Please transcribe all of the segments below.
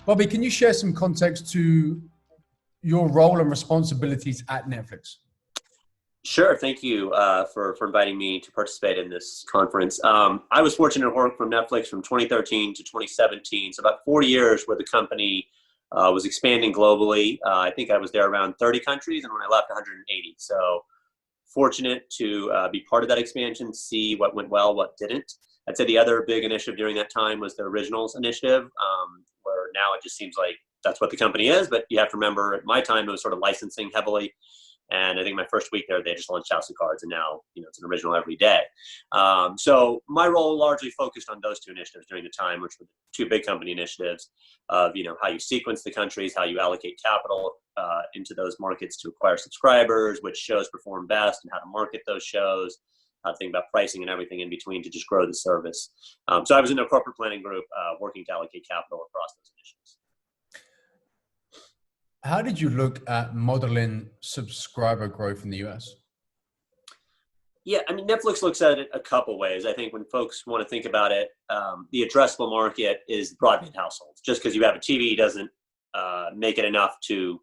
Bobby, can you share some context to your role and responsibilities at Netflix? Sure. Thank you for inviting me to participate in this conference. I was fortunate to work from Netflix from 2013 to 2017, so about 4 years where the company was expanding globally. I think I was there around 30 countries, and when I left, 180. So fortunate to be part of that expansion, see what went well, what didn't. I'd say the other big initiative during that time was the Originals initiative, where now it just seems like that's what the company is. But you have to remember, at my time, it was sort of licensing heavily. And I think my first week there, they just launched House of Cards, and now it's an original every day. So my role largely focused on those two initiatives during the time, which were two big company initiatives of how you sequence the countries, how you allocate capital into those markets to acquire subscribers, which shows perform best, and how to market those shows, how to think about pricing and everything in between to just grow the service. So I was in their corporate planning group working to allocate capital across those initiatives. How did you look at modeling subscriber growth in the US? Yeah, I mean, Netflix looks at it a couple ways. I think when folks want to think about it, the addressable market is broadband households. Just because you have a TV doesn't make it enough to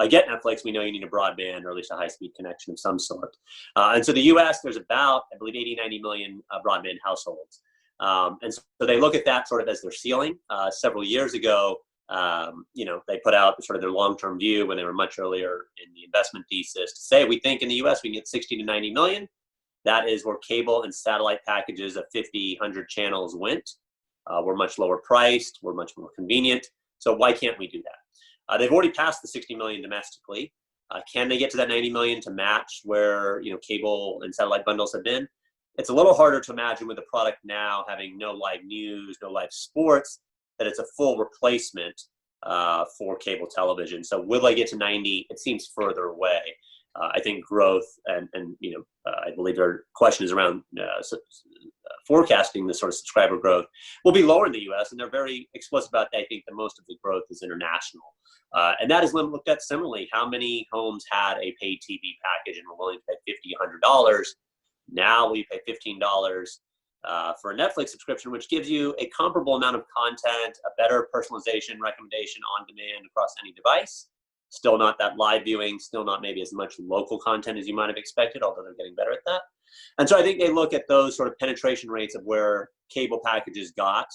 get Netflix. We know you need a broadband or at least a high-speed connection of some sort. And so the US, there's about, I believe, 80, 90 million broadband households. And so they look at that sort of as their ceiling. Several years ago, they put out sort of their long-term view when they were much earlier in the investment thesis to say, we think in the US we can get 60 to 90 million. That is where cable and satellite packages of 50, 100 channels went. We're much lower priced. We're much more convenient. So why can't we do that? They've already passed the 60 million domestically. Can they get to that 90 million to match where cable and satellite bundles have been? It's a little harder to imagine with the product now having no live news, no live sports, that it's a full replacement for cable television. So will they get to 90? It seems further away. I think growth and I believe their question is around forecasting the sort of subscriber growth will be lower in the US, and they're very explicit about that. I think that most of the growth is international. And that is looked at similarly. How many homes had a paid TV package and were willing to pay $50, $100? Now we pay $15 for a Netflix subscription, which gives you a comparable amount of content, a better personalization, recommendation on demand across any device. Still not that live viewing, still not maybe as much local content as you might have expected, although they're getting better at that. And so I think they look at those sort of penetration rates of where cable packages got,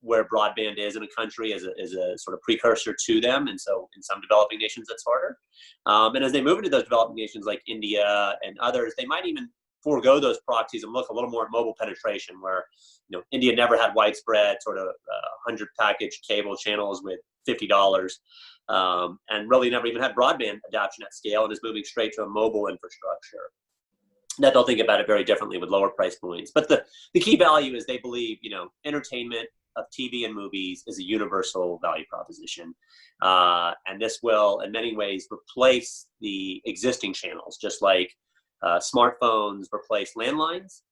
where broadband is in a country as a sort of precursor to them. And so in some developing nations, that's harder. And as they move into those developing nations like India and others, they might even forego those proxies and look a little more at mobile penetration, where India never had widespread sort of 100 package cable channels with $50, and really never even had broadband adoption at scale, and is moving straight to a mobile infrastructure. That they'll think about it very differently with lower price points. But the key value is they believe entertainment of TV and movies is a universal value proposition, and this will in many ways replace the existing channels, just like smartphones replace landlines.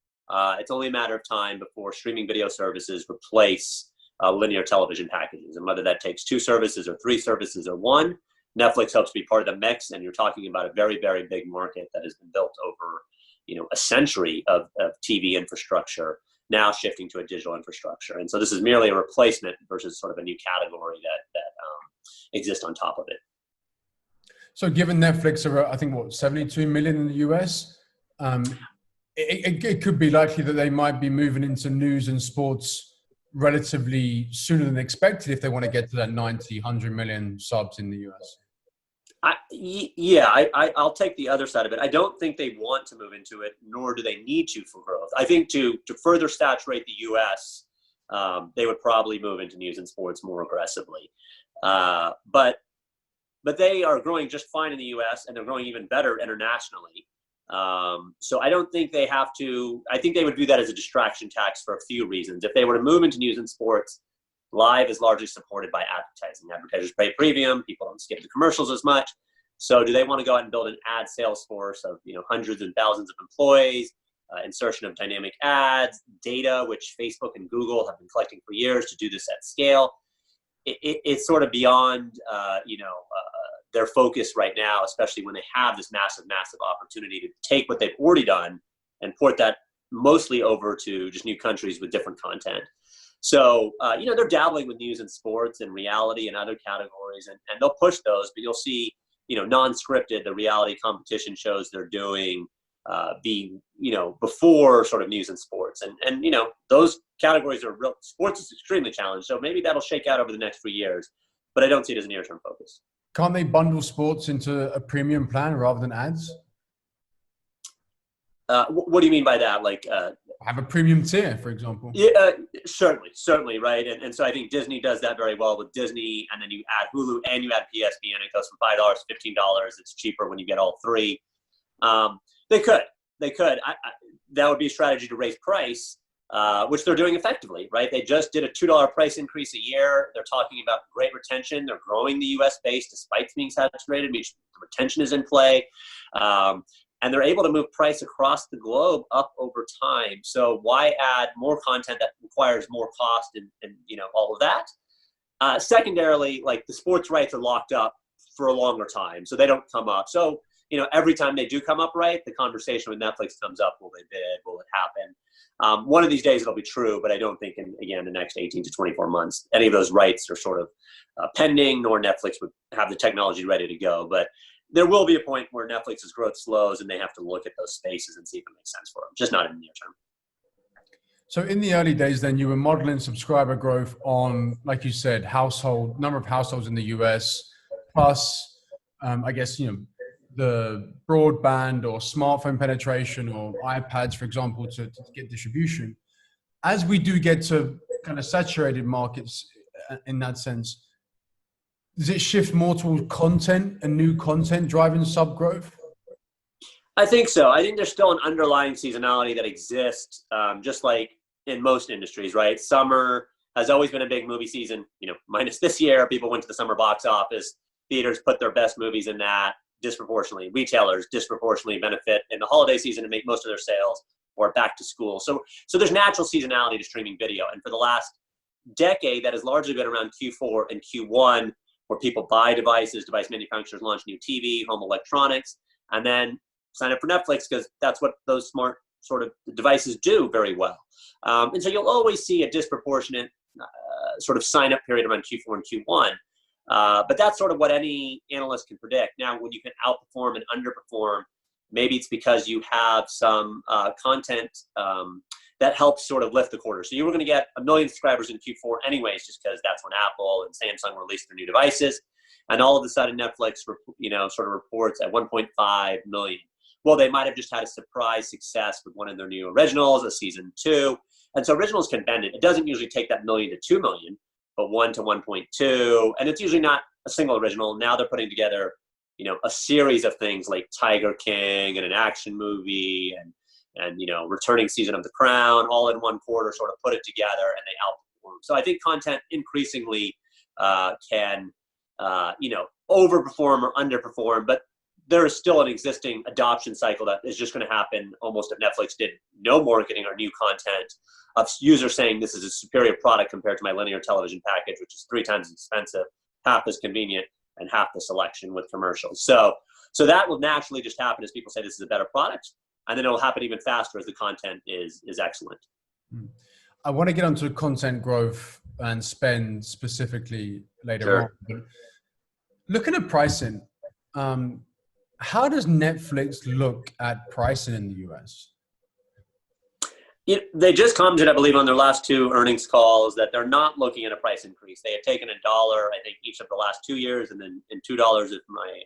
It's only a matter of time before streaming video services replace linear television packages. And whether that takes 2 services or 3 services or 1, Netflix hopes to be part of the mix. And you're talking about a very, very big market that has been built over a century of TV infrastructure, now shifting to a digital infrastructure. And so this is merely a replacement versus sort of a new category that exists on top of it. So given Netflix are, I think, 72 million in the US, it could be likely that they might be moving into news and sports relatively sooner than expected if they want to get to that 90, 100 million subs in the US. I'll take the other side of it. I don't think they want to move into it, nor do they need to for growth. I think to further saturate the US, they would probably move into news and sports more aggressively. But they are growing just fine in the US, and they're growing even better internationally. So I don't think they have to. I think they would view that as a distraction tax for a few reasons. If they were to move into news and sports, live is largely supported by advertising. Advertisers pay premium. People don't skip the commercials as much. So do they want to go out and build an ad sales force of hundreds and thousands of employees insertion of dynamic ads, data, which Facebook and Google have been collecting for years to do this at scale. It's sort of beyond, their focus right now, especially when they have this massive opportunity to take what they've already done and port that mostly over to just new countries with different content. So, they're dabbling with news and sports and reality and other categories, and they'll push those, but you'll see, non-scripted, the reality competition shows they're doing being, before sort of news and sports. And those categories are real. Sports is extremely challenged. So maybe that'll shake out over the next few years, but I don't see it as a near-term focus. Can't they bundle sports into a premium plan rather than ads? What do you mean by that? Like, have a premium tier, for example. Yeah, certainly, right. And so I think Disney does that very well with Disney, and then you add Hulu and you add PSP, and it goes from $5 to $15. It's cheaper when you get all three. They could. That would be a strategy to raise price, which they're doing effectively, right? They just did a $2 price increase a year. They're talking about great retention. They're growing the U.S. base despite being saturated. I mean, the retention is in play. And they're able to move price across the globe up over time. So why add more content that requires more cost and all of that? Secondarily, like the sports rights are locked up for a longer time, so they don't come up. So, every time they do come up, right, the conversation with Netflix comes up. Will they bid? Will it happen? One of these days it'll be true, but I don't think in the next 18 to 24 months, any of those rights are sort of pending, nor Netflix would have the technology ready to go. But there will be a point where Netflix's growth slows and they have to look at those spaces and see if it makes sense for them, just not in the near term. So in the early days, then you were modeling subscriber growth on, like you said, number of households in the US, plus, I guess, the broadband or smartphone penetration or iPads, for example, to get distribution. As we do get to kind of saturated markets in that sense, does it shift more towards content and new content driving sub growth? I think so. I think there's still an underlying seasonality that exists, just like in most industries, right? Summer has always been a big movie season, minus this year. People went to the summer box office. Theaters put their best movies in that disproportionately. Retailers disproportionately benefit in the holiday season to make most of their sales, or back to school. So there's natural seasonality to streaming video. And for the last decade, that has largely been around Q4 and Q1, where people buy devices, device manufacturers launch new TV, home electronics, and then sign up for Netflix because that's what those smart sort of devices do very well. And so you'll always see a disproportionate sort of sign up period around Q4 and Q1. But that's sort of what any analyst can predict. Now, when you can outperform and underperform, maybe it's because you have some content that helps sort of lift the quarter. So you were going to get 1 million subscribers in Q4 anyways, just because that's when Apple and Samsung released their new devices. And all of a sudden Netflix, sort of reports at 1.5 million. Well, they might have just had a surprise success with one of their new originals, a season 2. And so originals can bend it. It doesn't usually take that 1 million to 2 million, but 1 to 1.2. And it's usually not a single original. Now they're putting together, a series of things like Tiger King and an action movie and returning season of The Crown, all in one quarter, sort of put it together, and they outperform. So I think content increasingly can, overperform or underperform, but there is still an existing adoption cycle that is just going to happen almost if Netflix did no marketing or new content of users saying this is a superior product compared to my linear television package, which is 3 times as expensive, half as convenient, and half the selection with commercials. So that will naturally just happen as people say this is a better product. And then it will happen even faster as the content is excellent. I want to get onto content growth and spend specifically later on. But looking at pricing, how does Netflix look at pricing in the US? They just commented, I believe, on their last 2 earnings calls that they're not looking at a price increase. They had taken $1, I think, each of the last 2 years, and then $2 if my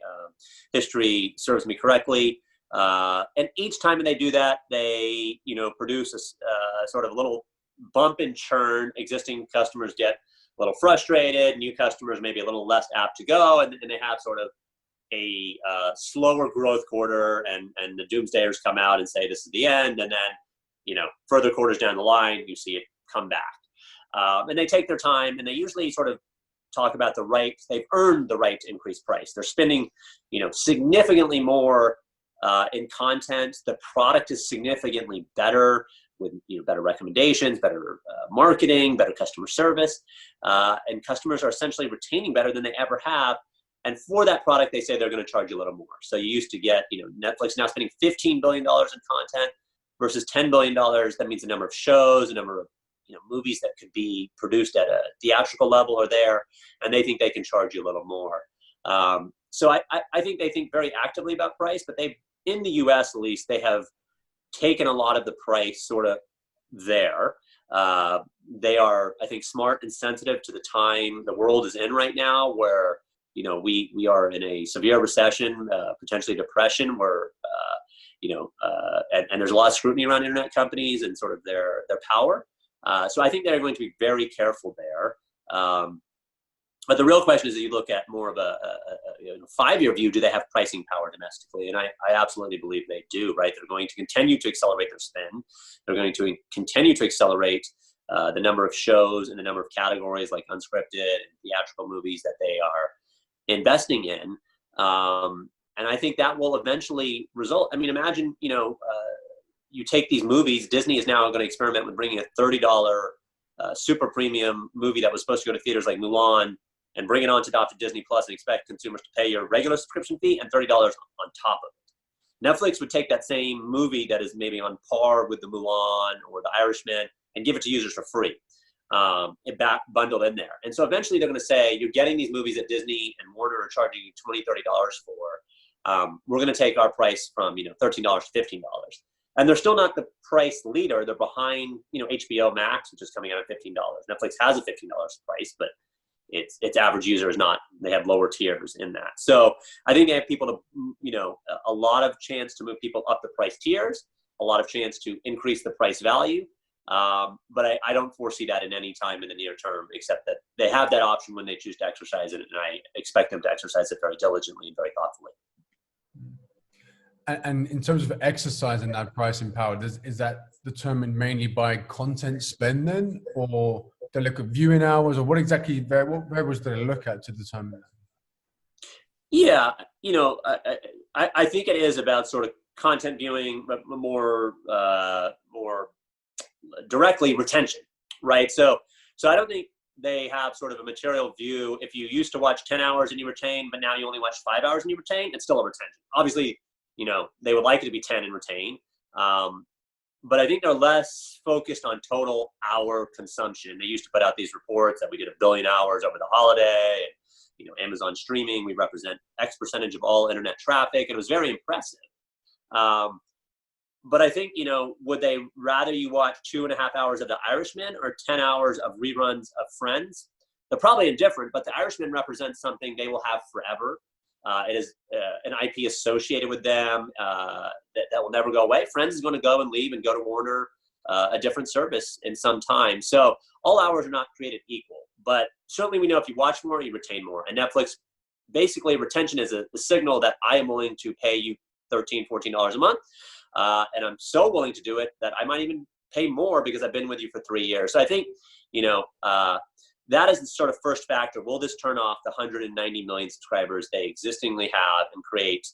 history serves me correctly. And each time they do that, they, produce a sort of little bump in churn. Existing customers get a little frustrated. New customers maybe a little less apt to go, and they have sort of a slower growth quarter. And the doomsdayers come out and say this is the end, and then further quarters down the line, you see it come back. And they take their time, and they usually sort of talk about they've earned the right to increase price. They're spending, significantly more in content. The product is significantly better with better recommendations, better marketing, better customer service, and customers are essentially retaining better than they ever have. And for that product, they say they're going to charge you a little more. So you used to get, Netflix now spending $15 billion in content versus $10 billion. That means the number of shows, the number of movies that could be produced at a theatrical level are there, and they think they can charge you a little more. So I think they think very actively about price, but in the US at least, they have taken a lot of the price sort of there. They are, I think, smart and sensitive to the time the world is in right now, where we are in a severe recession, potentially depression, where and there's a lot of scrutiny around internet companies and sort of their power. So I think they're going to be very careful there. But the real question is that you look at more of a 5-year view. Do they have pricing power domestically? And I absolutely believe they do, right? They're going to continue to accelerate their spend. They're going to continue to accelerate the number of shows and the number of categories like unscripted and theatrical movies that they are investing in. And I think that will eventually result. I mean, imagine, you take these movies. Disney is now going to experiment with bringing a $30 super premium movie that was supposed to go to theaters like Mulan and bring it on to Disney Plus and expect consumers to pay your regular subscription fee and $30 on top of it. Netflix would take that same movie that is maybe on par with the Mulan or the Irishman and give it to users for free, bundled in there. And so eventually they're going to say, you're getting these movies that Disney and Warner are charging you $20, $30 for. We're going to take our price from $13 to $15. And they're still not the price leader. They're behind, HBO Max, which is coming out at $15. Netflix has a $15 price, but its average user is not. They have lower tiers in that. So I think they have people to, a lot of chance to move people up the price tiers, a lot of chance to increase the price value. But I don't foresee that in any time in the near term, except that they have that option when they choose to exercise it. And I expect them to exercise it very diligently and very thoughtfully. And in terms of exercising that pricing power, is that determined mainly by content spend then, or they look at viewing hours, or what exactly what variables do they look at to determine that? Yeah, I think it is about sort of content viewing, but more directly retention, right? So I don't think they have sort of a material view. If you used to watch 10 hours and you retain, but now you only watch 5 hours and you retain, it's still a retention. Obviously, they would like it to be 10 and retain. But I think they're less focused on total hour consumption. They used to put out these reports that we did 1 billion hours over the holiday. And, Amazon streaming, we represent X percentage of all internet traffic. It was very impressive. But I think, would they rather you watch 2.5 hours of The Irishman or 10 hours of reruns of Friends? They're probably indifferent, but The Irishman represents something they will have forever. It is an IP associated with them that will never go away. Friends is going to go and leave and go to Warner, a different service in some time. So all hours are not created equal. But certainly we know if you watch more, you retain more. And Netflix, basically retention is a signal that I am willing to pay you $13, $14 a month. And I'm so willing to do it that I might even pay more because I've been with you for 3 years. So I think, that is the sort of first factor. Will this turn off the 190 million subscribers they existingly have and create,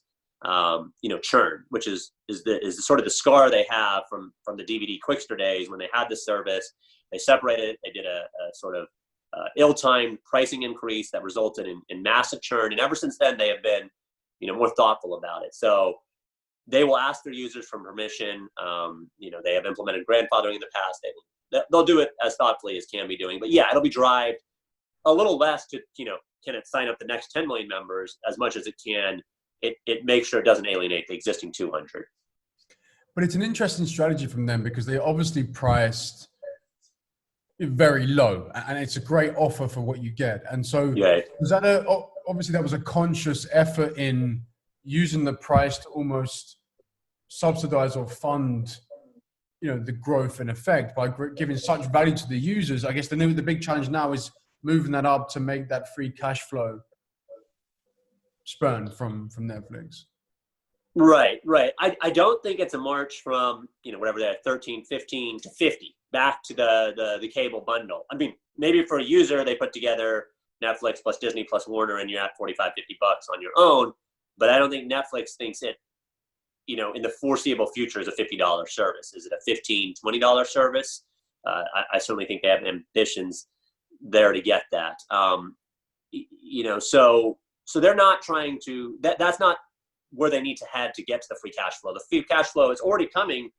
churn, which is the sort of the scar they have from the DVD Quickster days when they had this service. They separated it. They did a sort of ill-timed pricing increase that resulted in massive churn. And ever since then, they have been, more thoughtful about it. So they will ask their users for permission. They have implemented grandfathering in the past. They'll do it as thoughtfully as can be doing. But yeah, it'll be derived a little less to, can it sign up the next 10 million members as much as it can. It makes sure it doesn't alienate the existing 200. But it's an interesting strategy from them because they obviously priced very low and it's a great offer for what you get. And so was that obviously that was a conscious effort in using the price to almost subsidize or fund the growth and effect by giving such value to the users. I guess the big challenge now is moving that up to make that free cash flow spurn from Netflix. Right. I don't think it's a march from, whatever they're 13, 15 to 50 back to the cable bundle. I mean, maybe for a user, they put together Netflix plus Disney plus Warner and you're at $45, $50 on your own. But I don't think Netflix thinks it in the foreseeable future is a $50 service? Is it a $15, $20 service? I certainly think they have ambitions there to get that. So they're not trying to, that's not where they need to head to get to the free cash flow. The free cash flow is already coming,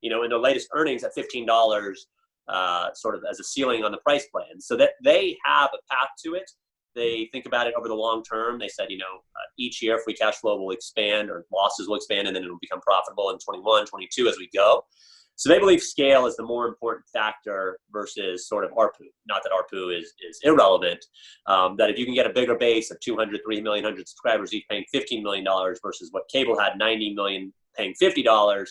in their latest earnings at $15, sort of as a ceiling on the price plan. So that they have a path to it. They think about it over the long term. They said, each year free cash flow will expand or losses will expand, and then it'll become profitable in 21, 22 as we go. So they believe scale is the more important factor versus sort of ARPU. Not that ARPU is irrelevant, that if you can get a bigger base of 200, 3 million, 100 subscribers, each paying $15 million versus what cable had 90 million paying $50,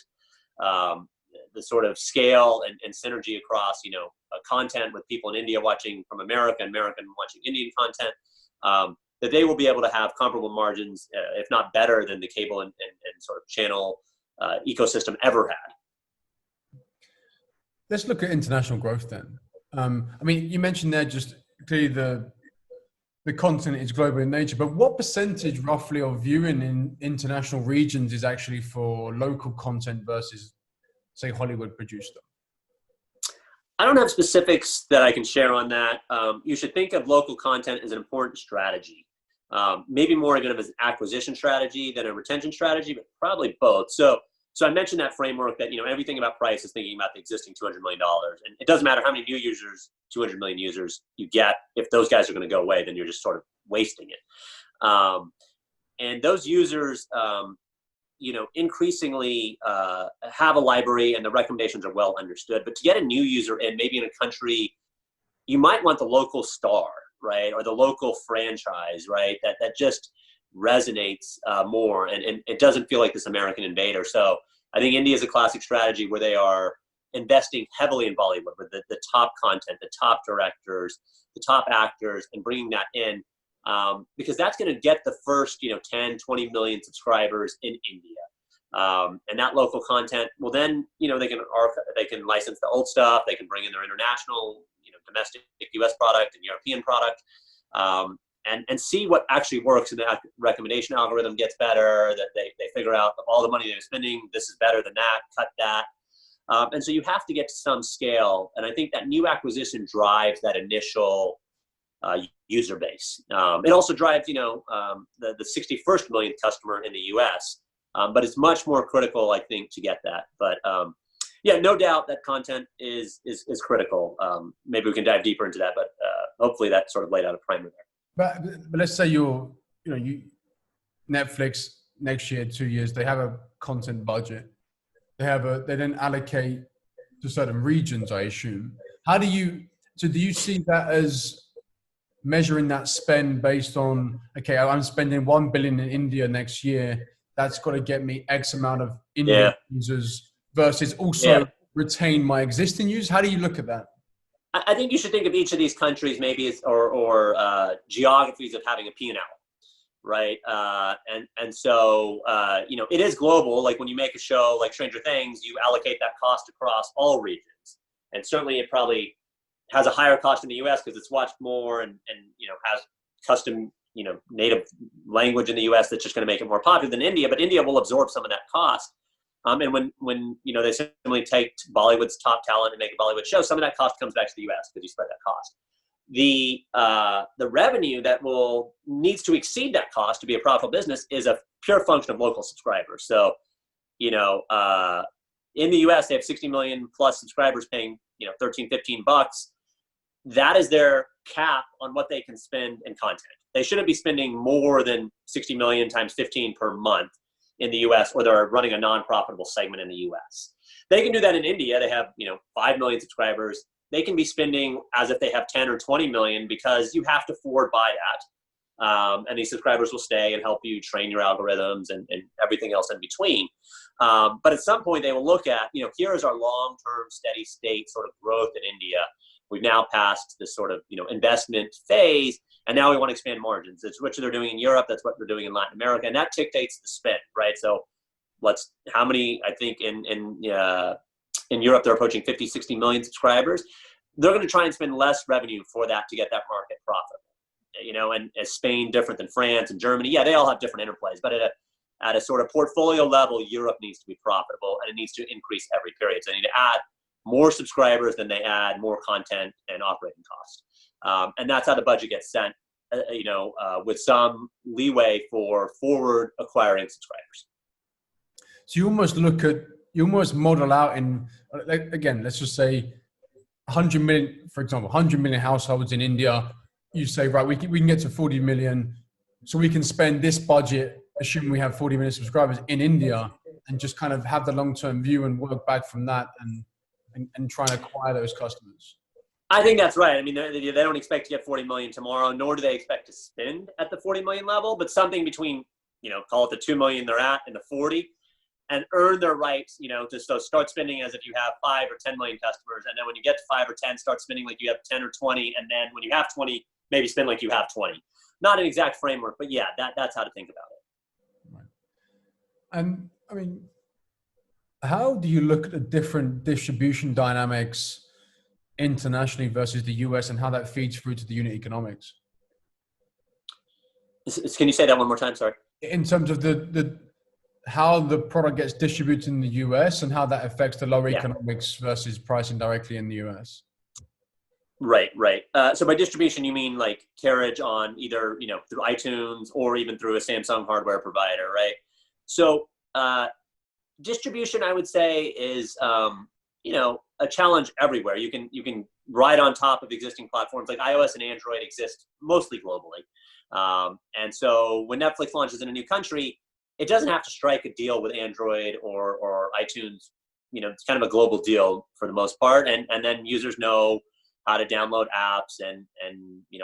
the sort of scale and synergy across, content with people in India watching from America, American watching Indian content, that they will be able to have comparable margins, if not better than the cable and sort of channel ecosystem ever had. Let's look at international growth then. You mentioned there just clearly the content is global in nature, but what percentage roughly of viewing in international regions is actually for local content versus, say, Hollywood produced them? I don't have specifics that I can share on that. You should think of local content as an important strategy. Maybe more kind of as an acquisition strategy than a retention strategy, but probably both. So I mentioned that framework that, everything about price is thinking about the existing $200 million. And it doesn't matter how many new users, 200 million users you get. If those guys are going to go away, then you're just sort of wasting it. And those users, increasingly have a library and the recommendations are well understood. But to get a new user in, maybe in a country, you might want the local star, right? Or the local franchise, right? That just resonates more and it doesn't feel like this American invader. So I think India is a classic strategy where they are investing heavily in Bollywood with the top content, the top directors, the top actors, and bringing that in because that's going to get the first 10, 20 million subscribers in India. And that local content, well then, they can license the old stuff, they can bring in their international, domestic US product and European product. And see what actually works, and that recommendation algorithm gets better, that they figure out of all the money they're spending, this is better than that, cut that. And so you have to get to some scale. And I think that new acquisition drives that initial user base. It also drives, the 61st millionth customer in the US. But it's much more critical, I think, to get that. But yeah, no doubt that content is critical. Maybe we can dive deeper into that, but hopefully that sort of laid out a primer there. But let's say you Netflix next year, 2 years, they have a content budget. They then allocate to certain regions, I assume. Do you see that as measuring that spend based on, okay, I'm spending 1 billion in India next year. That's got to get me X amount of Indian users versus also retain my existing users. How do you look at that? I think you should think of each of these countries maybe as, or geographies of having a P&L, right? And so, it is global. Like when you make a show like Stranger Things, you allocate that cost across all regions. And certainly it probably has a higher cost in the US because it's watched more and has custom, native language in the US that's just going to make it more popular than India. But India will absorb some of that cost. And when they simply take Bollywood's top talent and make a Bollywood show, some of that cost comes back to the US because you spread that cost. The revenue that needs to exceed that cost to be a profitable business is a pure function of local subscribers. So, in the US, they have 60 million plus subscribers paying, $13, $15. That is their cap on what they can spend in content. They shouldn't be spending more than 60 million times 15 per month in the US, or they're running a non-profitable segment in the US. They can do that in India. They have, 5 million subscribers. They can be spending as if they have 10 or 20 million because you have to forward buy that. And these subscribers will stay and help you train your algorithms and everything else in between. But at some point they will look at, here is our long-term steady state sort of growth in India. We've now passed this sort of, investment phase. And now we want to expand margins. It's what they're doing in Europe. That's what they're doing in Latin America. And that dictates the spend, right? So how many, I think in Europe, they're approaching 50, 60 million subscribers. They're going to try and spend less revenue for that to get that market profitable. And is Spain different than France and Germany? Yeah, they all have different interplays. But at a sort of portfolio level, Europe needs to be profitable, and it needs to increase every period. So they need to add more subscribers than they add more content and operating costs. And that's how the budget gets sent, with some leeway for forward acquiring subscribers. So you almost model out in, again, let's just say 100 million, for example, 100 million households in India. You say, right, we can get to 40 million. So we can spend this budget, assuming we have 40 million subscribers in India, and just kind of have the long-term view and work back from that and try and acquire those customers. I think that's right. I mean, they don't expect to get 40 million tomorrow, nor do they expect to spend at the 40 million level, but something between, call it the 2 million they're at and the 40, and earn their rights, to start spending as if you have 5 or 10 million customers. And then when you get to 5 or 10, start spending like you have 10 or 20. And then when you have 20, maybe spend like you have 20. Not an exact framework, but yeah, that's how to think about it. Right. And I mean, how do you look at the different distribution dynamics internationally versus the US, and how that feeds through to the unit economics? Can you say that one more time? Sorry. In terms of how the product gets distributed in the US and how that affects the lower economics versus pricing directly in the US. Right. So by distribution, you mean like carriage on either, through iTunes or even through a Samsung hardware provider, right? So distribution, I would say, is, a challenge everywhere. You can ride on top of existing platforms like iOS and Android exist mostly globally. And so when Netflix launches in a new country, it doesn't have to strike a deal with Android or iTunes. It's kind of a global deal for the most part. And then users know how to download apps and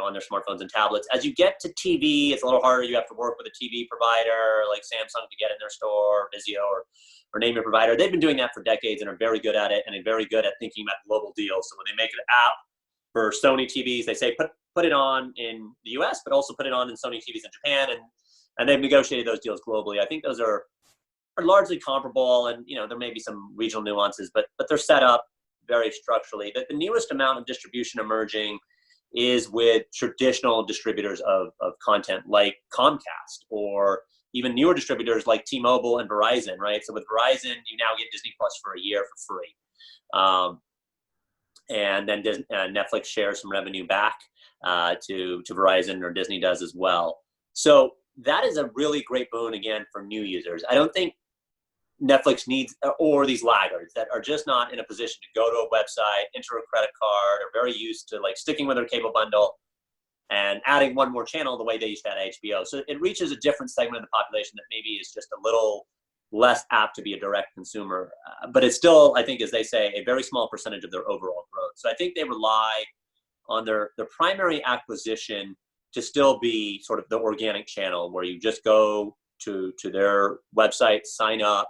on their smartphones and tablets. As you get to TV, it's a little harder. You have to work with a TV provider like Samsung to get in their store, Vizio, or name your provider. They've been doing that for decades and are very good at it, and are very good at thinking about global deals. So when they make an app for Sony TVs, they say put it on in the US, but also put it on in Sony TVs in Japan, and they've negotiated those deals globally. I think those are largely comparable, and there may be some regional nuances, but they're set up very structurally. The newest amount of distribution emerging is with traditional distributors of content like Comcast, or even newer distributors like T-Mobile and Verizon, right? So with Verizon, you now get Disney Plus for a year for free. And then Netflix shares some revenue back to Verizon, or Disney does as well. So that is a really great boon, again, for new users. I don't think Netflix needs, or these laggards that are just not in a position to go to a website, enter a credit card, are very used to like sticking with their cable bundle and adding one more channel the way they used to add HBO. So it reaches a different segment of the population that maybe is just a little less apt to be a direct consumer. But it's still, I think, as they say, a very small percentage of their overall growth. So I think they rely on their primary acquisition to still be sort of the organic channel where you just go to their website, sign up.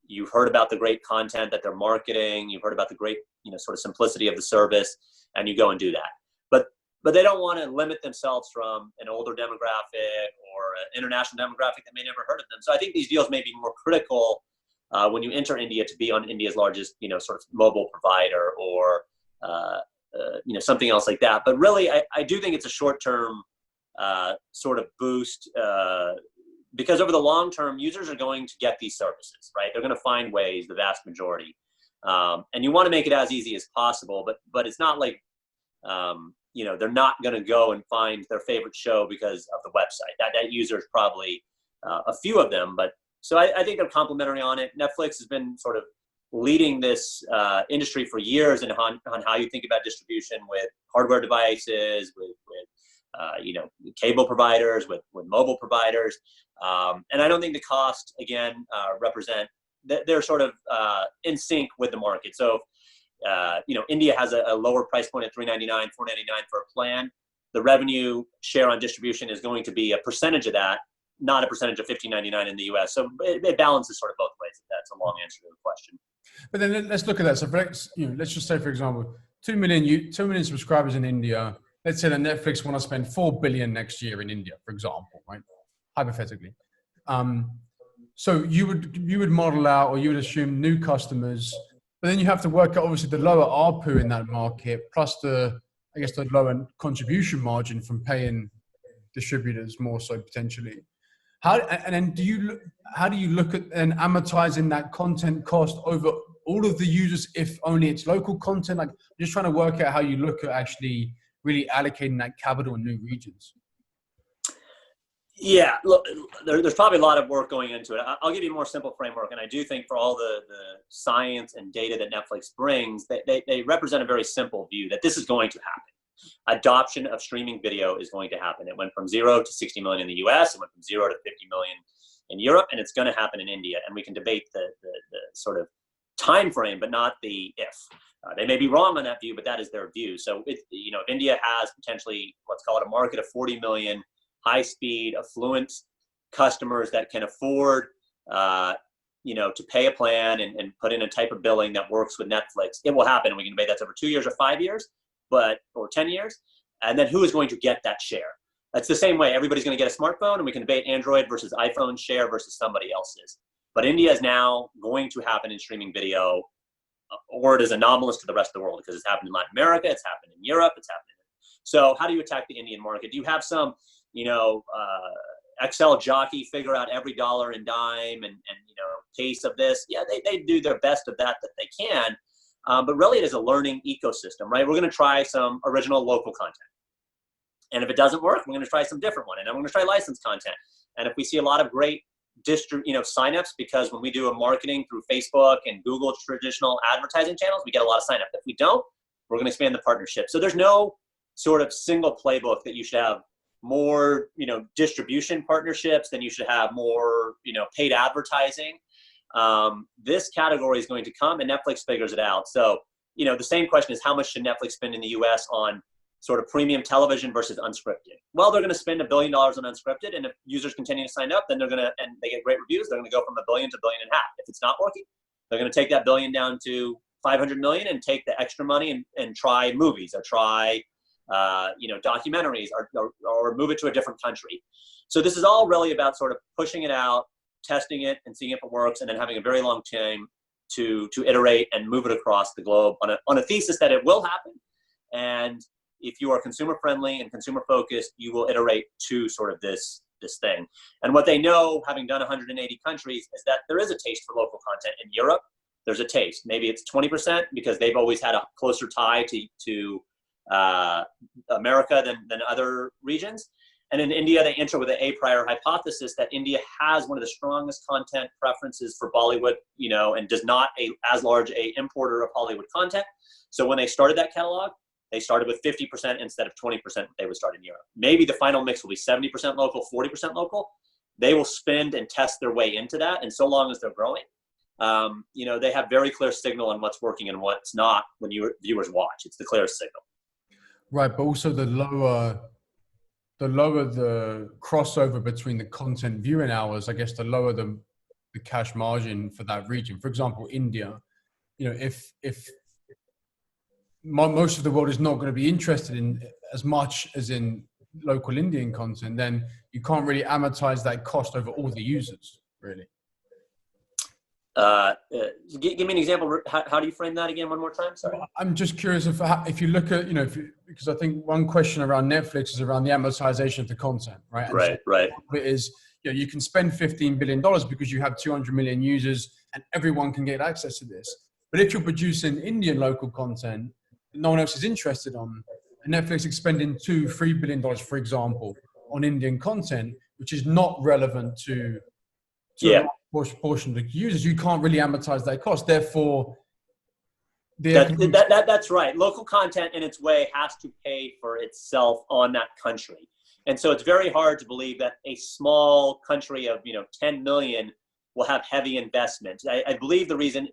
You've heard about the great content that they're marketing. You've heard about the great, sort of simplicity of the service, and you go and do that. But they don't want to limit themselves from an older demographic or an international demographic that may never heard of them. So I think these deals may be more critical when you enter India to be on India's largest, sort of mobile provider, or something else like that. But really, I do think it's a short-term sort of boost. Because over the long term, users are going to get these services, right? They're going to find ways, the vast majority. And you want to make it as easy as possible, but it's not like, they're not going to go and find their favorite show because of the website. That user is probably a few of them. But so I think they're complementary on it. Netflix has been sort of leading this industry for years and on how you think about distribution with hardware devices, with cable providers, with mobile providers. And I don't think the cost, again, they're sort of in sync with the market. So, India has a lower price point at $399, $499 for a plan. The revenue share on distribution is going to be a percentage of that, not a percentage of $15.99 in the US. So it balances sort of both ways. That's a long answer to the question. But then let's look at that. So let's just say, for example, 2 million subscribers in India. Let's say that Netflix want to spend $4 billion next year in India, for example, right? Hypothetically. So you would model out, or you would assume new customers, but then you have to work out obviously the lower ARPU in that market, plus the lower contribution margin from paying distributors more so potentially. And then how do you look at and amortizing that content cost over all of the users if only it's local content? Like, just trying to work out how you look at actually really allocating that capital in new regions. Yeah, look, there's probably a lot of work going into it. I'll give you a more simple framework, and I do think for all the science and data that Netflix brings, they represent a very simple view that this is going to happen. Adoption of streaming video is going to happen. It went from 0 to 60 million in the US, it went from 0 to 50 million in Europe, and it's going to happen in India. And we can debate the sort of time frame, but not the if. They may be wrong on that view, but that is their view. So, if India has potentially, let's call it a market of 40 million high-speed, affluent customers that can afford, to pay a plan and put in a type of billing that works with Netflix. It will happen. We can debate that's over 2 years or 5 years, or 10 years. And then who is going to get that share? That's the same way. Everybody's going to get a smartphone, and we can debate Android versus iPhone share versus somebody else's. But India is now going to happen in streaming video, or it is anomalous to the rest of the world because it's happened in Latin America, it's happened in Europe, it's happened. So how do you attack the Indian market? Do you have some Excel jockey figure out every dollar and dime and case of this? Yeah, they do their best of that they can. But really it is a learning ecosystem, right? We're going to try some original local content. And if it doesn't work, we're going to try some different one. And then we're going to try licensed content. And if we see a lot of great signups, because when we do a marketing through Facebook and Google traditional advertising channels, we get a lot of signup. If we don't, we're going to expand the partnership. So there's no sort of single playbook that you should have more, distribution partnerships than you should have more, paid advertising. This category is going to come, and Netflix figures it out. So, the same question is, how much should Netflix spend in the US on sort of premium television versus unscripted? Well, they're going to spend $1 billion on unscripted, and if users continue to sign up, then and they get great reviews, they're going to go from $1 billion to $1.5 billion. If it's not working, they're going to take that $1 billion down to $500 million and take the extra money and try movies or try documentaries or move it to a different country. So this is all really about sort of pushing it out, testing it, and seeing if it works, and then having a very long time to iterate and move it across the globe on a thesis that it will happen. And if you are consumer friendly and consumer focused, you will iterate to sort of this thing. And what they know, having done 180 countries, is that there is a taste for local content. In Europe, there's a taste. Maybe it's 20% because they've always had a closer tie to America than other regions. And in India, they enter with an a priori hypothesis that India has one of the strongest content preferences for Bollywood, and does not as large a importer of Hollywood content. So when they started that catalog, they started with 50% instead of 20% they would start in Europe. Maybe the final mix will be 70% local, 40% local. They will spend and test their way into that. And so long as they're growing, they have very clear signal on what's working and what's not when viewers watch. It's the clearest signal. Right, but also the lower the crossover between the content viewing hours, I guess the lower the cash margin for that region. For example, India, if most of the world is not going to be interested in as much as in local Indian content, then you can't really amortize that cost over all the users, really. Give me an example. How do you frame that again? One more time. Sorry. I'm just curious if you look at, because I think one question around Netflix is around the amortization of the content, right? And right. It is, you can spend $15 billion because you have 200 million users and everyone can get access to this. But if you're producing Indian local content that no one else is interested on, and Netflix is spending $2-3 billion, for example, on Indian content, which is not relevant to a portion of the users, you can't really amortize that cost. Therefore, that's right. Local content in its way has to pay for itself on that country. And so it's very hard to believe that a small country of 10 million will have heavy investment. I believe the reason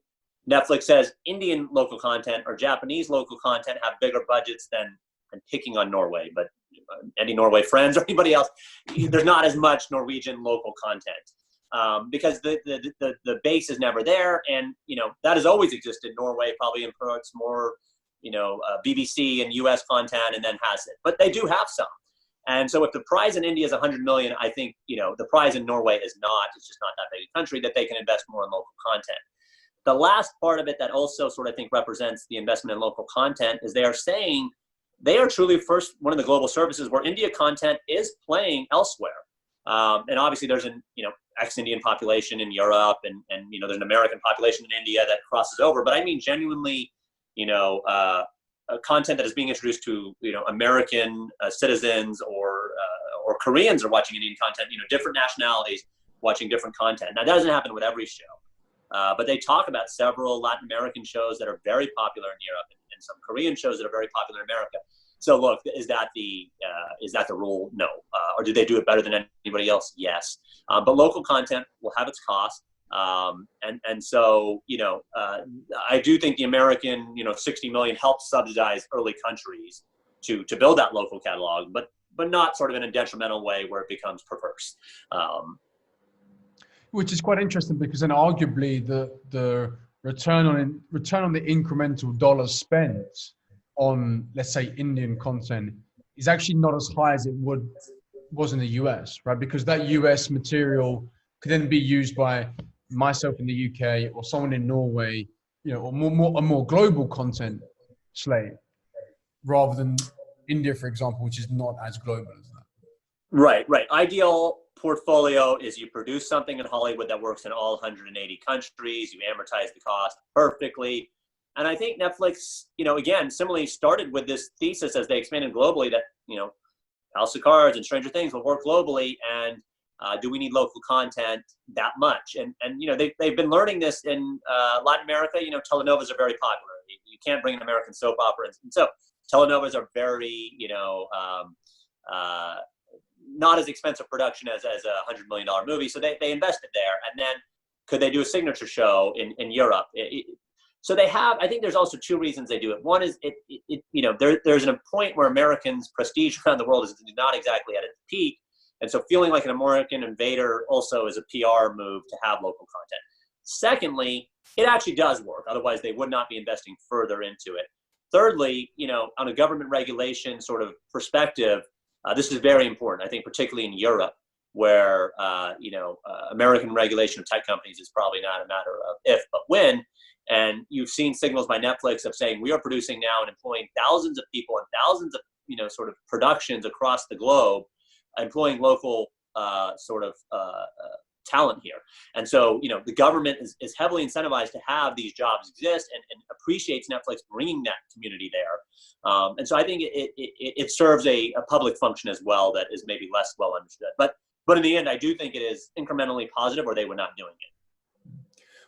Netflix says Indian local content or Japanese local content have bigger budgets than picking on Norway, but any Norway friends or anybody else, there's not as much Norwegian local content. Because the base is never there, and that has always existed. Norway probably imports more, BBC and US content, and then has it. But they do have some, and so if the prize in India is 100 million, I think the prize in Norway is not. It's just not that big a country that they can invest more in local content. The last part of it that also sort of think represents the investment in local content is they are saying they are truly one of the global services where India content is playing elsewhere. And obviously there's an, ex-Indian population in Europe, and there's an American population in India that crosses over. But I mean, genuinely, content that is being introduced to, American citizens or Koreans are watching Indian content, different nationalities watching different content. Now, that doesn't happen with every show, but they talk about several Latin American shows that are very popular in Europe, and some Korean shows that are very popular in America. So look, is that the rule? No. Or do they do it better than anybody else? Yes. But local content will have its cost. And so, I do think the American, 60 million helps subsidize early countries to build that local catalog, but not sort of in a detrimental way where it becomes perverse. Which is quite interesting, because then arguably the return on the incremental dollar spent on, let's say, Indian content is actually not as high as it was in the US, right? Because that US material could then be used by myself in the UK or someone in Norway, or a more global content slate, rather than India, for example, which is not as global as that. Right. Ideal portfolio is you produce something in Hollywood that works in all 180 countries, you amortize the cost perfectly. And I think Netflix, again, similarly started with this thesis as they expanded globally that, House of Cards and Stranger Things will work globally. And do we need local content that much? And they've been learning this in Latin America. Telenovas are very popular. You can't bring an American soap opera. And so telenovas are very, not as expensive production as a $100 million movie. So they invested there. And then could they do a signature show in Europe? So they have, I think there's also two reasons they do it. One is there's a point where Americans' prestige around the world is not exactly at its peak. And so feeling like an American invader also is a PR move to have local content. Secondly, it actually does work. Otherwise, they would not be investing further into it. Thirdly, on a government regulation sort of perspective, this is very important, I think, particularly in Europe, where, American regulation of tech companies is probably not a matter of if, but when. And you've seen signals by Netflix of saying we are producing now and employing thousands of people and thousands of, sort of productions across the globe, employing local talent here. And so, the government is heavily incentivized to have these jobs exist and appreciates Netflix bringing that community there. And so I think it serves a public function as well that is maybe less well understood. But in the end, I do think it is incrementally positive, or they were not doing it.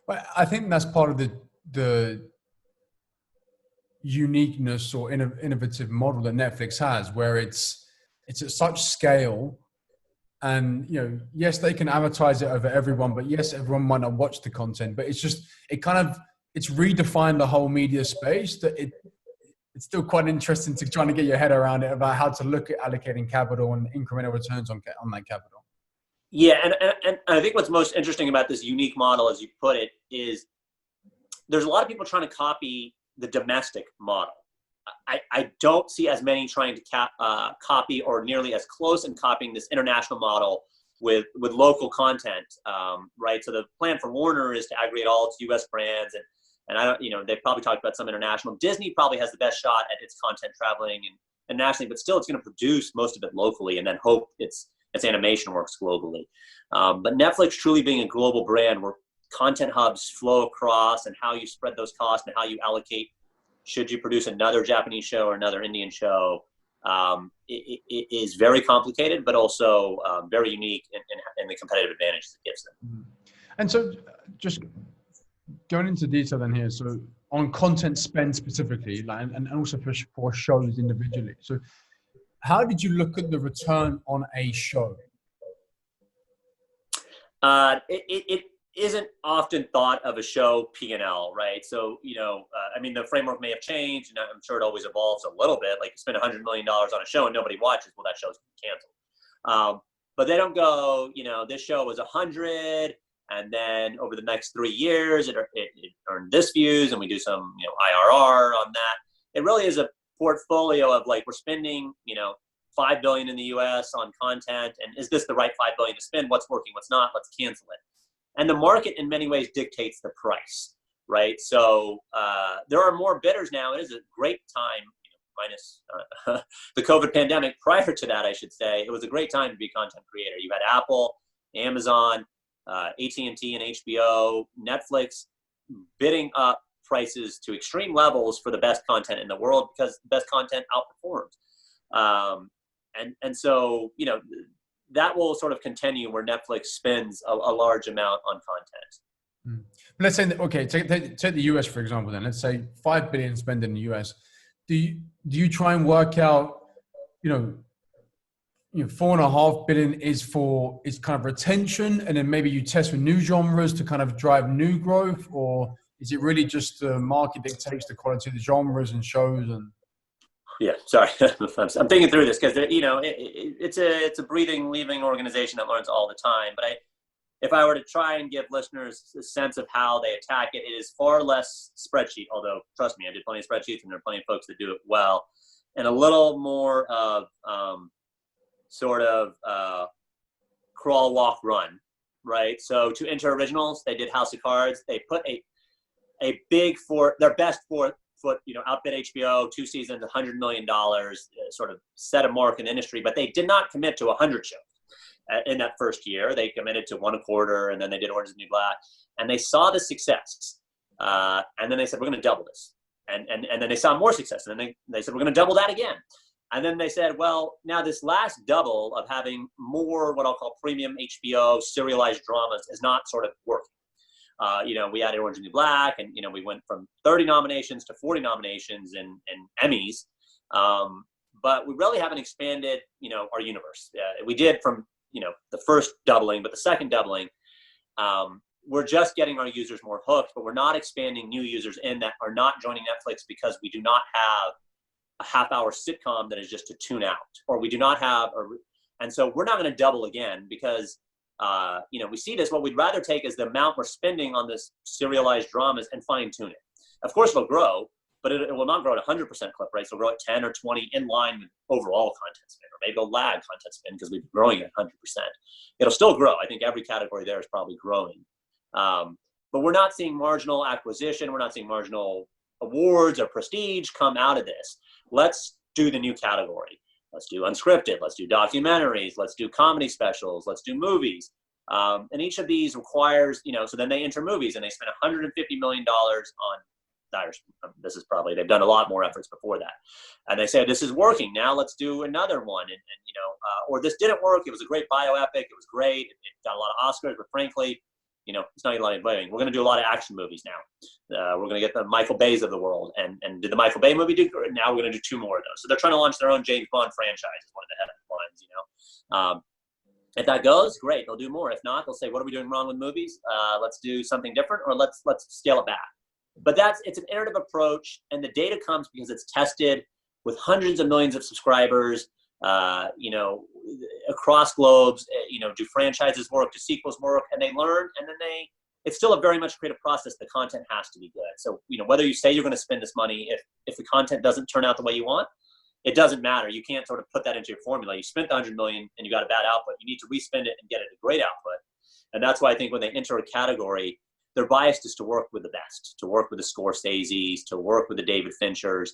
Well, I think that's part of the uniqueness or innovative model that Netflix has, where it's at such scale. And, yes, they can advertise it over everyone, but yes, everyone might not watch the content, but it's redefined the whole media space that it's still quite interesting to trying to get your head around it, about how to look at allocating capital and incremental returns on that capital. Yeah. And I think what's most interesting about this unique model, as you put it, is there's a lot of people trying to copy the domestic model. I don't see as many trying to copy or nearly as close in copying this international model with local content, right? So the plan for Warner is to aggregate all its U.S. brands, and I don't, they've probably talked about some international. Disney probably has the best shot at its content traveling and nationally, but still it's going to produce most of it locally and then hope its animation works globally. But Netflix truly being a global brand where content hubs flow across, and how you spread those costs and how you allocate. Should you produce another Japanese show or another Indian show? It is very complicated, but also very unique in the competitive advantages it gives them. And so just going into detail then here, so on content spend specifically, and also for shows individually. So how did you look at the return on a show? It isn't often thought of a show P&L, right? So, the framework may have changed, and I'm sure it always evolves a little bit. Like, you spend $100 million on a show and nobody watches, well, that show's canceled. But they don't go, this show was 100, and then over the next 3 years, it earned this views, and we do some, IRR on that. It really is a portfolio of, like, we're spending, $5 billion in the US on content, and is this the right $5 billion to spend? What's working, what's not? Let's cancel it. And the market in many ways dictates the price, right? So there are more bidders now. It is a great time, minus the COVID pandemic. Prior to that, I should say, it was a great time to be a content creator. You had Apple, Amazon, AT&T and HBO, Netflix bidding up prices to extreme levels for the best content in the world because the best content outperforms. And so, you know, that will sort of continue where Netflix spends a large amount on content. Let's say, okay, take the US, for example, then. Let's say 5 billion spent in the US. Do you try and work out, you know, 4.5 billion is kind of retention, and then maybe you test with new genres to kind of drive new growth, or is it really just the market dictates the quality of the genres and shows? And yeah, sorry, I'm thinking through this because you know it's a breathing, living organization that learns all the time. But if I were to try and give listeners a sense of how they attack it, it is far less spreadsheet. Although trust me, I did plenty of spreadsheets, and there are plenty of folks that do it well, and a little more of sort of crawl, walk, run, right? So to enter originals, they did House of Cards. They put a big their best foot, you know, outbid HBO, 2 seasons, $100 million, sort of set a mark in the industry, but they did not commit to 100 shows in that first year. They committed to 1.25, and then they did Orange is the New Black, and they saw the success. And then they said, we're going to double this. And then they saw more success. And then they said, we're going to double that again. And then they said, well, now this last double of having more what I'll call premium HBO serialized dramas is not sort of working. You know, we added Orange is the New Black, and, you know, we went from 30 nominations to 40 nominations and Emmys. But we really haven't expanded, you know, our universe. We did from, you know, the first doubling, but the second doubling, we're just getting our users more hooked, but we're not expanding new users in that are not joining Netflix because we do not have a half-hour sitcom that is just to tune out, or we do not have and so we're not going to double again because you know, we see this. What we'd rather take is the amount we're spending on this serialized dramas and fine-tune it. Of course, it'll grow, but it will not grow at 100% clip rates. It'll grow at 10 or 20 in line with overall content spend, or maybe it'll lag content spend because we've been growing at 100%. It'll still grow. I think every category there is probably growing. But we're not seeing marginal acquisition. We're not seeing marginal awards or prestige come out of this. Let's do the new category. Let's do unscripted. Let's do documentaries. Let's do comedy specials. Let's do movies. And each of these requires, you know, so then they enter movies and they spend $150 million on this is probably, they've done a lot more efforts before that. And they say, this is working. Now let's do another one. And you know, or this didn't work. It was a great bioepic. It was great. It got a lot of Oscars, but frankly, you know, it's not a lot of voting. We're going to do a lot of action movies now. We're going to get the Michael Bays of the world. And did the Michael Bay movie do? Now we're going to do 2 more of those. So they're trying to launch their own James Bond franchise is one of the headlines, you know. If that goes, great, they'll do more. If not, they'll say, what are we doing wrong with movies? Let's do something different, or let's scale it back. But it's an iterative approach, and the data comes because it's tested with hundreds of millions of subscribers, you know, across globes. You know, do franchises work? Do sequels work? And they learn, and then it's still a very much creative process. The content has to be good. So, you know, whether you say you're going to spend this money, if the content doesn't turn out the way you want, it doesn't matter. You can't sort of put that into your formula. You spent the $100 million and you got a bad output. You need to respend it and get it a great output. And that's why I think when they enter a category, their bias is to work with the best, to work with the Scorseses, to work with the David Finchers,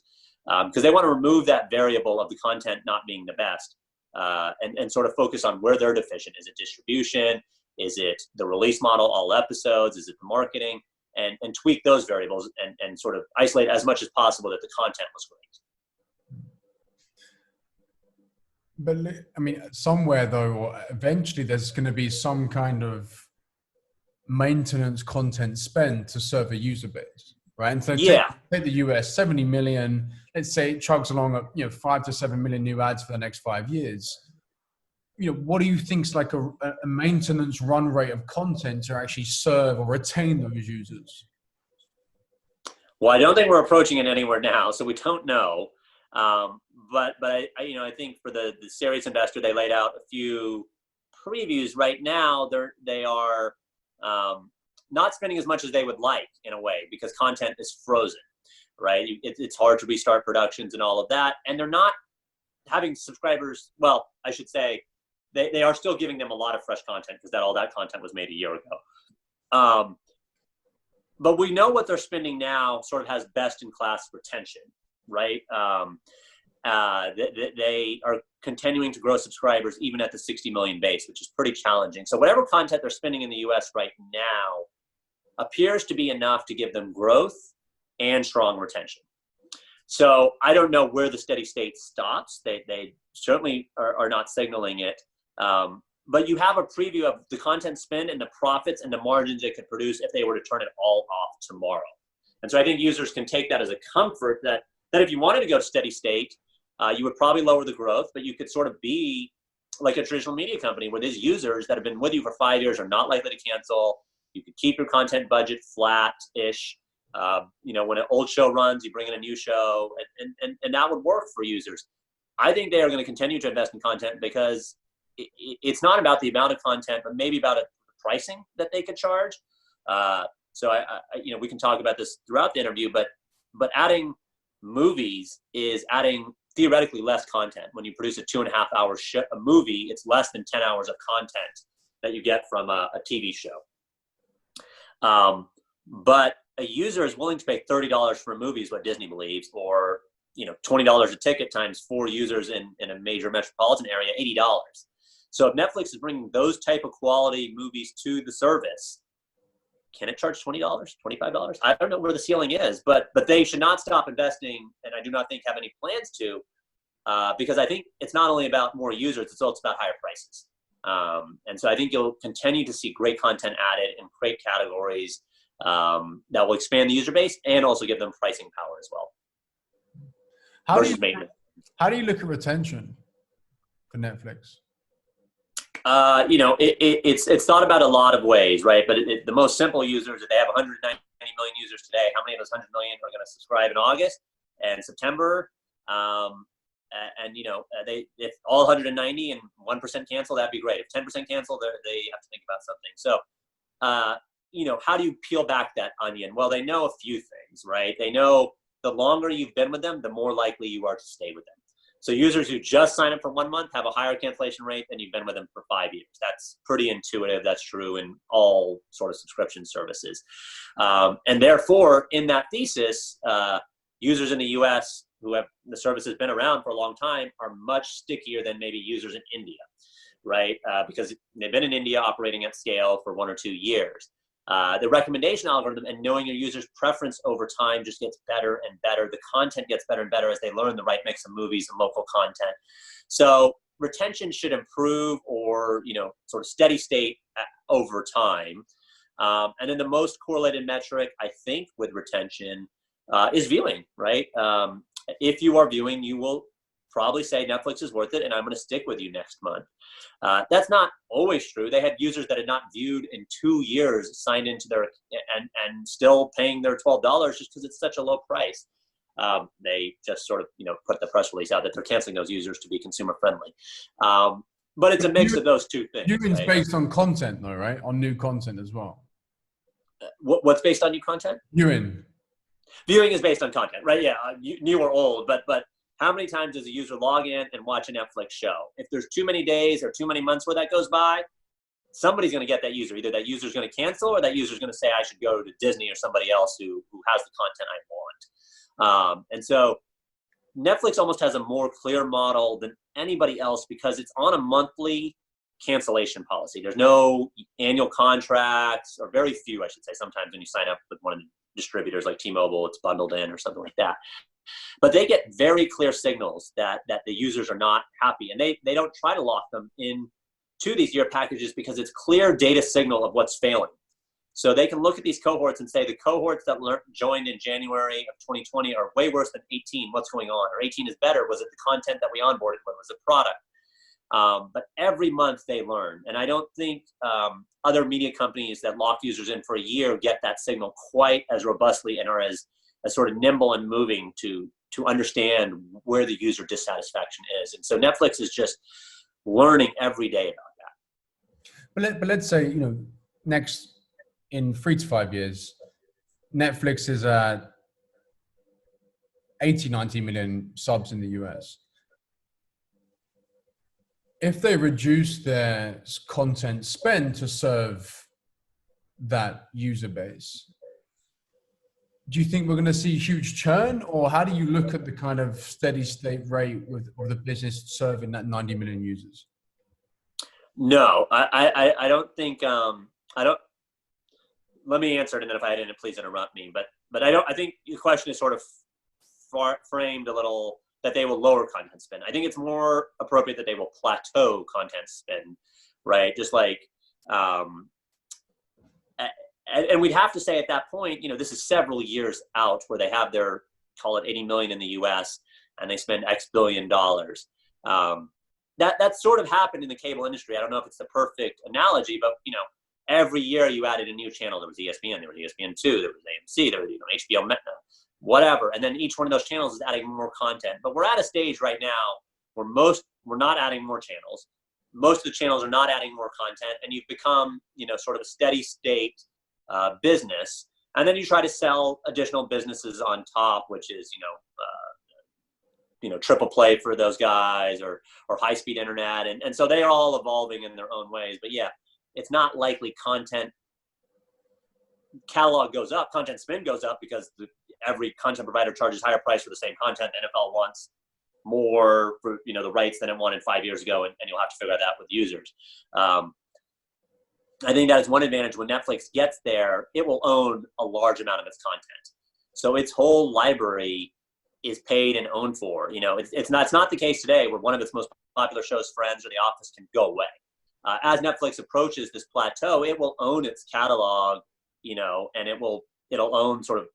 because they want to remove that variable of the content not being the best, and sort of focus on where they're deficient. Is it distribution? Is it the release model, all episodes? Is it the marketing? And tweak those variables and sort of isolate as much as possible that the content was great. But I mean, somewhere though, eventually there's going to be some kind of maintenance content spend to serve a user base, right? And so take the US, 70 million, let's say it chugs along at, you know, 5 to 7 million new ads for the next 5 years. You know, what do you think is like a maintenance run rate of content to actually serve or retain those users? Well, I don't think we're approaching it anywhere now, so we don't know. But I you know, I think for the serious investor, they laid out a few previews. Right now, they are not spending as much as they would like in a way because content is frozen, right? It's hard to restart productions and all of that, and they're not having subscribers. Well, I should say they are still giving them a lot of fresh content because all that content was made a year ago. But we know what they're spending now sort of has best in class retention, right? they are continuing to grow subscribers even at the 60 million base, which is pretty challenging. So whatever content they're spending in the US right now appears to be enough to give them growth and strong retention. So I don't know where the steady state stops. They certainly are not signaling it. But you have a preview of the content spend and the profits and the margins it could produce if they were to turn it all off tomorrow. And so I think users can take that as a comfort that if you wanted to go to steady state, you would probably lower the growth, but you could sort of be like a traditional media company where these users that have been with you for 5 years are not likely to cancel. You could keep your content budget flat-ish. When an old show runs, you bring in a new show, and that would work for users. I think they are going to continue to invest in content because it's not about the amount of content, but maybe about the pricing that they could charge. So we can talk about this throughout the interview, but adding movies is adding theoretically less content. When you produce a 2.5 hour a movie, it's less than 10 hours of content that you get from a TV show. But a user is willing to pay $30 for a movie is what Disney believes, or $20 a ticket times 4 users in a major metropolitan area, $80. So if Netflix is bringing those type of quality movies to the service, can it charge $20, $25? I don't know where the ceiling is, but they should not stop investing, and I do not think have any plans to, because I think it's not only about more users, it's also about higher prices. And so I think you'll continue to see great content added in great categories that will expand the user base and also give them pricing power as well. Versus maintenance. How do you look at retention for Netflix? It's thought about a lot of ways, right? But the most simple users, if they have 190 million users today, how many of those 100 million are going to subscribe in August and September? If all 190 and 1% cancel, that'd be great. If 10% cancel, they have to think about something. So, how do you peel back that onion? Well, they know a few things, right? They know the longer you've been with them, the more likely you are to stay with them. So users who just sign up for 1 month have a higher cancellation rate than you've been with them for 5 years. That's pretty intuitive. That's true in all sort of subscription services. And therefore, in that thesis, users in the US who have the service has been around for a long time are much stickier than maybe users in India, right? Because they've been in India operating at scale for 1 or 2 years. The recommendation algorithm and knowing your user's preference over time just gets better and better. The content gets better and better as they learn the right mix of movies and local content. So retention should improve or, sort of steady state over time. And then the most correlated metric, I think, with retention is viewing, right? If you are viewing, you will probably say Netflix is worth it and I'm going to stick with you next month. That's not always true. They had users that had not viewed in 2 years signed into their and still paying their $12 just because it's such a low price. They just sort of put the press release out that they're canceling those users to be consumer friendly. But it's a mix of those two things. Viewing's right? based on content though, right? On new content as well. What's based on new content? Viewing is based on content, right? Yeah, new or old, but how many times does a user log in and watch a Netflix show? If there's too many days or too many months where that goes by, somebody's going to get that user. Either that user's going to cancel or that user's going to say, I should go to Disney or somebody else who has the content I want. And so Netflix almost has a more clear model than anybody else because it's on a monthly cancellation policy. There's no annual contracts, or very few, I should say. Sometimes when you sign up with one of the distributors like T-Mobile, it's bundled in or something like that. But they get very clear signals that the users are not happy, and they don't try to lock them in to these year packages because it's clear data signal of what's failing. So they can look at these cohorts and say the cohorts that joined in January of 2020 are way worse than 18. What's going on? Or 18 is better. Was it the content that we onboarded with? Was it product? But every month they learn. And I don't think other media companies that lock users in for a year get that signal quite as robustly and are as sort of nimble and moving to understand where the user dissatisfaction is. And so Netflix is just learning every day about that. But let's say, next in 3 to 5 years, Netflix is at 80, 90 million subs in the US. If they reduce their content spend to serve that user base, do you think we're going to see huge churn, or how do you look at the kind of steady state rate of the business serving that 90 million users? No, I don't think, I don't, let me answer it, and then if I didn't, please interrupt me. But I think the question is sort of framed a little that they will lower content spend. I think it's more appropriate that they will plateau content spend, right? Just like, and we'd have to say at that point, this is several years out where they have their, call it 80 million in the US, and they spend X billion dollars. That sort of happened in the cable industry. I don't know if it's the perfect analogy, but every year you added a new channel. There was ESPN, there was ESPN2, there was AMC, there was HBO, whatever. And then each one of those channels is adding more content. But we're at a stage right now where we're not adding more channels. Most of the channels are not adding more content, and you've become, sort of a steady state business. And then you try to sell additional businesses on top, which is, triple play for those guys, or high speed internet. And so they are all evolving in their own ways. But yeah, it's not likely content catalog goes up, content spend goes up, because every content provider charges higher price for the same content. The NFL wants more for the rights than it wanted 5 years ago, and you'll have to figure that out with users. I think that is one advantage. When Netflix gets there, it will own a large amount of its content, so its whole library is paid and owned for. It's not the case today where one of its most popular shows, Friends or The Office, can go away. As Netflix approaches this plateau, it will own its catalog, and it'll own sort of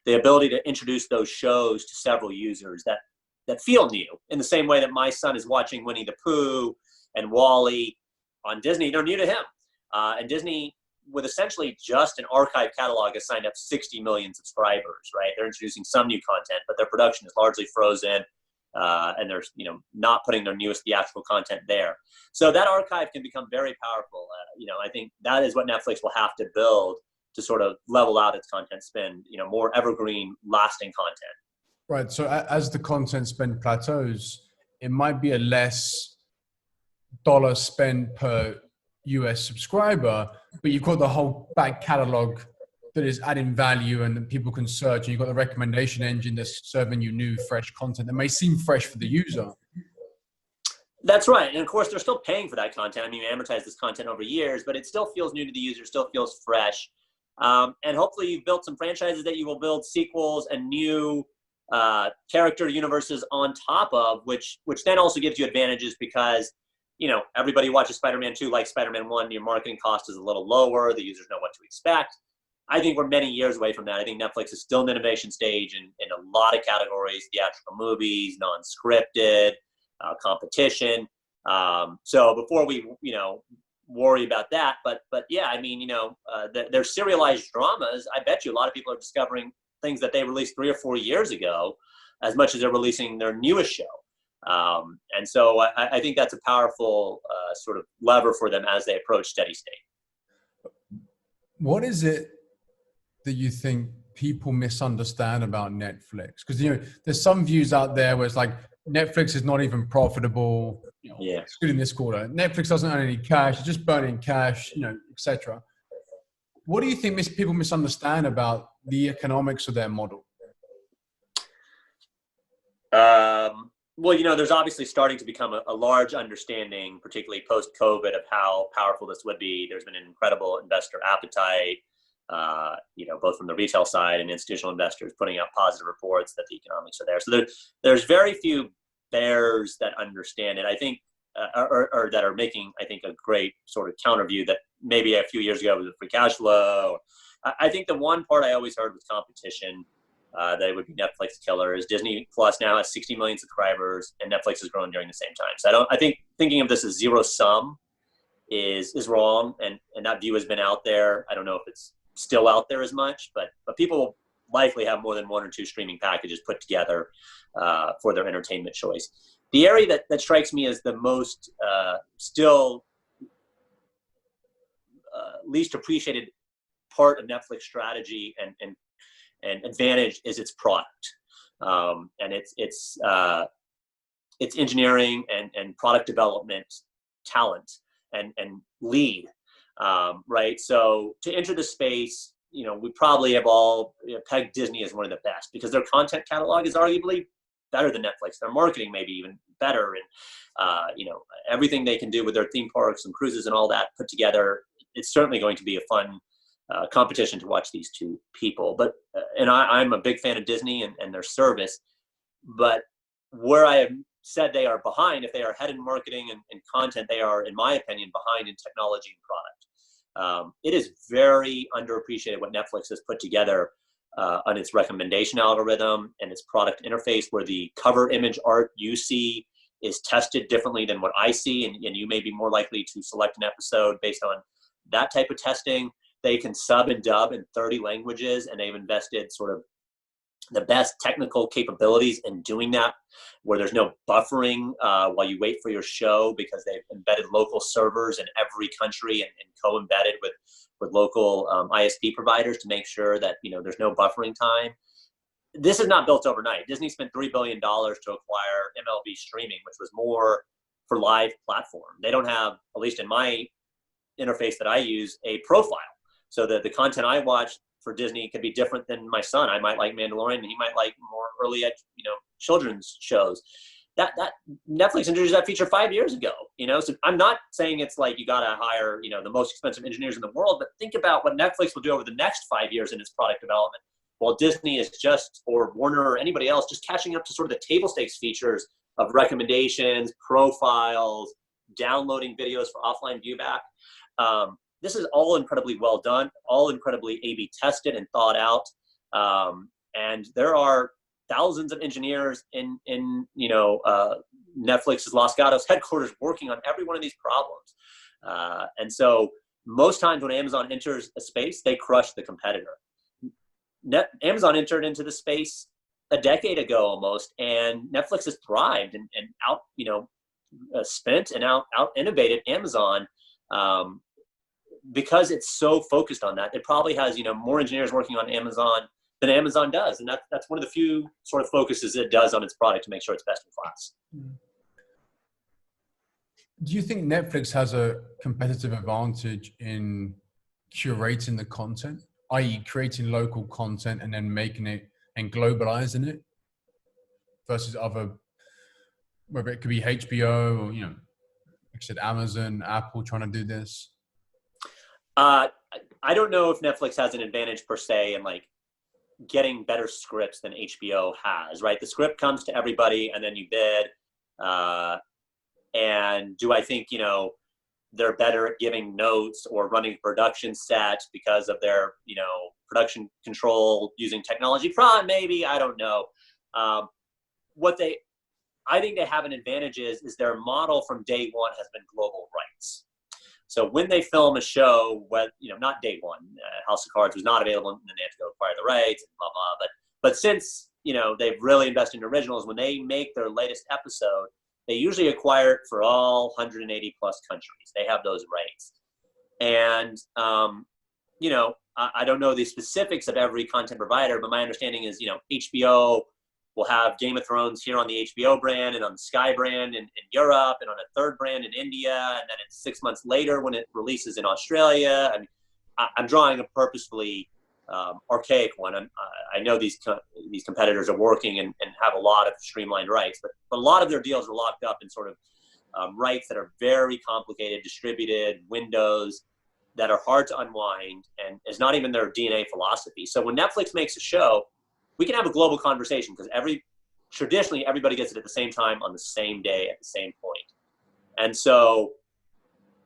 the ability to introduce those shows to several users that feel new, in the same way that my son is watching Winnie the Pooh and Wall-E on Disney. They're new to him. And Disney, with essentially just an archive catalog, has signed up 60 million subscribers, right? They're introducing some new content, but their production is largely frozen. And they're not putting their newest theatrical content there. So that archive can become very powerful. I think that is what Netflix will have to build to sort of level out its content spend, more evergreen, lasting content. Right. So as the content spend plateaus, it might be a less dollar spend per US subscriber, but you've got the whole back catalog that is adding value and that people can search, and you've got the recommendation engine that's serving you new, fresh content that may seem fresh for the user. That's right. And of course, they're still paying for that content. I mean, you amortize this content over years, but it still feels new to the user, still feels fresh. And hopefully you've built some franchises that you will build sequels and new character universes on top of, which then also gives you advantages because, everybody watches Spider-Man 2 like Spider-Man 1. Your marketing cost is a little lower. The users know what to expect. I think we're many years away from that. I think Netflix is still in the innovation stage in a lot of categories: theatrical movies, non-scripted, competition. So before we, worry about that, but yeah, I mean, their serialized dramas, I bet you a lot of people are discovering things that they released 3 or 4 years ago, as much as they're releasing their newest show. And so I think that's a powerful sort of lever for them as they approach steady state. What is it that you think people misunderstand about Netflix? Because, there's some views out there where it's like Netflix is not even profitable, excluding this quarter. Netflix doesn't earn any cash, it's just burning cash, etc. What do you think people misunderstand about the economics of their model? Well, there's obviously starting to become a large understanding, particularly post-COVID, of how powerful this would be. There's been an incredible investor appetite, both from the retail side and institutional investors putting out positive reports that the economics are there. So there's very few bears that understand it, I think, or that are making, I think, a great sort of counter view that maybe a few years ago was free cash flow. I think the one part I always heard with competition that it would be Netflix killer is Disney Plus now has 60 million subscribers and Netflix has grown during the same time. So I think thinking of this as zero sum is wrong, and that view has been out there. I don't know if it's still out there as much, but people will likely have more than 1 or 2 streaming packages put together for their entertainment choice. The area that strikes me as the most still least appreciated part of Netflix strategy and advantage is its product, and its engineering and product development talent and lead, right? So to enter the space, we probably have all pegged Disney as one of the best because their content catalog is arguably better than Netflix. Their marketing maybe even better, and everything they can do with their theme parks and cruises and all that put together. It's certainly going to be a fun competition to watch these two people. But and I'm a big fan of Disney and their service. But where I have said they are behind, if they are ahead in marketing and content, they are, in my opinion, behind in technology and product. It is very underappreciated what Netflix has put together on its recommendation algorithm and its product interface, where the cover image art you see is tested differently than what I see, and you may be more likely to select an episode based on that type of testing. They can sub and dub in 30 languages, and they've invested sort of the best technical capabilities in doing that, where there's no buffering while you wait for your show, because they've embedded local servers in every country and co-embedded with local ISP providers to make sure that there's no buffering time. This is not built overnight. Disney spent $3 billion to acquire MLB streaming, which was more for live platform. They don't have, at least in my interface that I use, a profile. So that the content I watch for Disney could be different than my son. I might like Mandalorian, and he might like more early, children's shows. That Netflix introduced that feature 5 years ago. So I'm not saying it's like you got to hire the most expensive engineers in the world, but think about what Netflix will do over the next 5 years in its product development, while Disney is just, or Warner or anybody else, just catching up to sort of the table stakes features of recommendations, profiles, downloading videos for offline viewback. This is all incredibly well done, all incredibly A/B tested and thought out. And there are thousands of engineers in Netflix's Los Gatos headquarters working on every one of these problems. And so most times when Amazon enters a space, they crush the competitor. Amazon entered into the space a decade ago almost, and Netflix has thrived and out spent and out innovated Amazon. Because it's so focused on that. It probably has more engineers working on Amazon than Amazon does, and that's one of the few sort of focuses it does on its product to make sure it's best in class. Do you think Netflix has a competitive advantage in curating the content, i.e. creating local content and then making it and globalizing it, versus other, whether it could be HBO or like I said, Amazon, Apple trying to do this? I don't know if Netflix has an advantage per se in like getting better scripts than HBO has, right? The script comes to everybody and then you bid. And do I think, they're better at giving notes or running production sets because of their, production control using technology? Probably, maybe, I don't know. I think they have an advantage is their model from day one has been global rights. So when they film a show, not day one, House of Cards was not available, and then they had to go acquire the rights, and blah, blah. But since, they've really invested in originals, when they make their latest episode, they usually acquire it for all 180 plus countries. They have those rights. And, I don't know the specifics of every content provider, but my understanding is, HBO will have Game of Thrones here on the HBO brand and on the Sky brand in Europe and on a third brand in India. And then it's 6 months later when it releases in Australia. I mean, I'm drawing a purposefully archaic one. I know these competitors are working and have a lot of streamlined rights, but a lot of their deals are locked up in sort of rights that are very complicated, distributed windows that are hard to unwind, and is not even their DNA philosophy. So when Netflix makes a show, we can have a global conversation because traditionally everybody gets it at the same time on the same day at the same point. And so,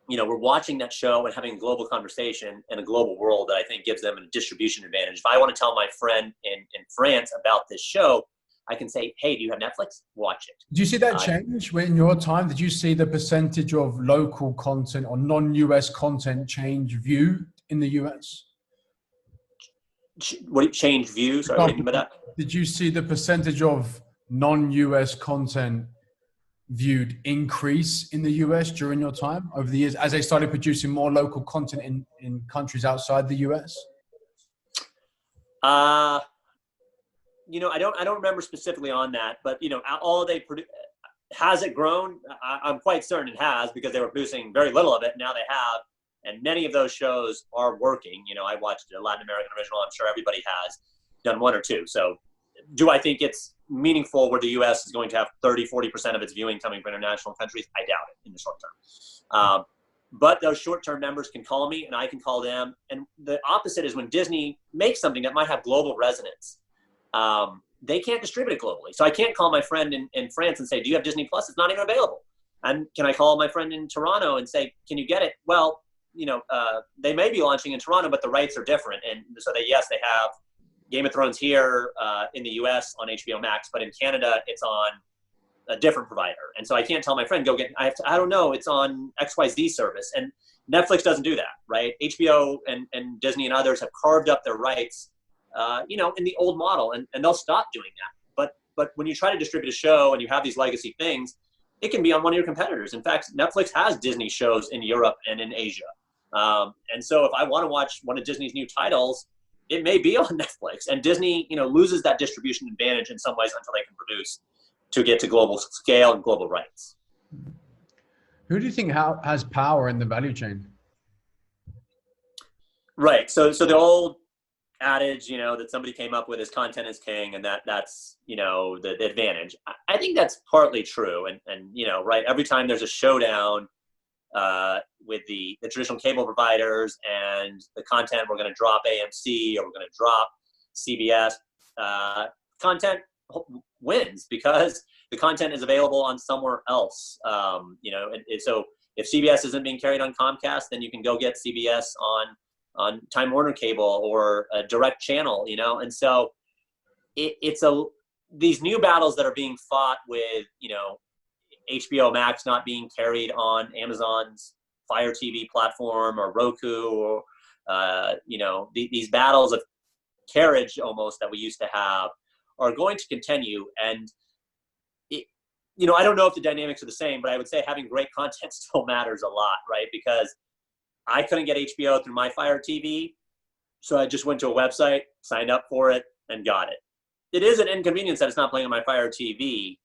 we're watching that show and having a global conversation in a global world that I think gives them a distribution advantage. If I want to tell my friend in France about this show, I can say, hey, do you have Netflix? Watch it. Do you see that change in your time? Did you see the percentage of local content or non-US content change viewed in the US? What change views? Sorry, what do you mean by that? Did you see the percentage of non-US content viewed increase in the US during your time over the years as they started producing more local content in countries outside the US? I don't remember specifically on that, but all they produce, has it grown? I'm quite certain it has, because they were producing very little of it. Now they have And many of those shows are working. I watched a Latin American original. I'm sure everybody has done one or two. So do I think it's meaningful where the US is going to have 30-40% of its viewing coming from international countries? I doubt it in the short term. But those short-term members can call me and I can call them. And the opposite is when Disney makes something that might have global resonance. They can't distribute it globally. So I can't call my friend in France and say, do you have Disney Plus? It's not even available. And can I call my friend in Toronto and say, can you get it? Well, they may be launching in Toronto, but the rights are different. And so they have Game of Thrones here in the US on HBO Max, but in Canada, it's on a different provider. And so I can't tell my friend, go get, I don't know, it's on XYZ service. And Netflix doesn't do that, right? HBO and Disney and others have carved up their rights, in the old model, and they'll stop doing that. But when you try to distribute a show and you have these legacy things, it can be on one of your competitors. In fact, Netflix has Disney shows in Europe and in Asia. And so if I want to watch one of Disney's new titles, it may be on Netflix. And Disney, loses that distribution advantage in some ways until they can produce to get to global scale and global rights. Who do you think has power in the value chain? Right. So the old adage, that somebody came up with is content is king, and that's, the advantage. I think that's partly true. And right, every time there's a showdown with the traditional cable providers and the content, we're going to drop AMC or we're going to drop CBS, content wins because the content is available on somewhere else. And so if CBS isn't being carried on Comcast, then you can go get CBS on Time Warner Cable or a direct channel, and so these new battles that are being fought with, HBO Max not being carried on Amazon's Fire TV platform or Roku or, these battles of carriage almost that we used to have are going to continue. And, I don't know if the dynamics are the same, but I would say having great content still matters a lot, right? Because I couldn't get HBO through my Fire TV, so I just went to a website, signed up for it, and got it. It is an inconvenience that it's not playing on my Fire TV,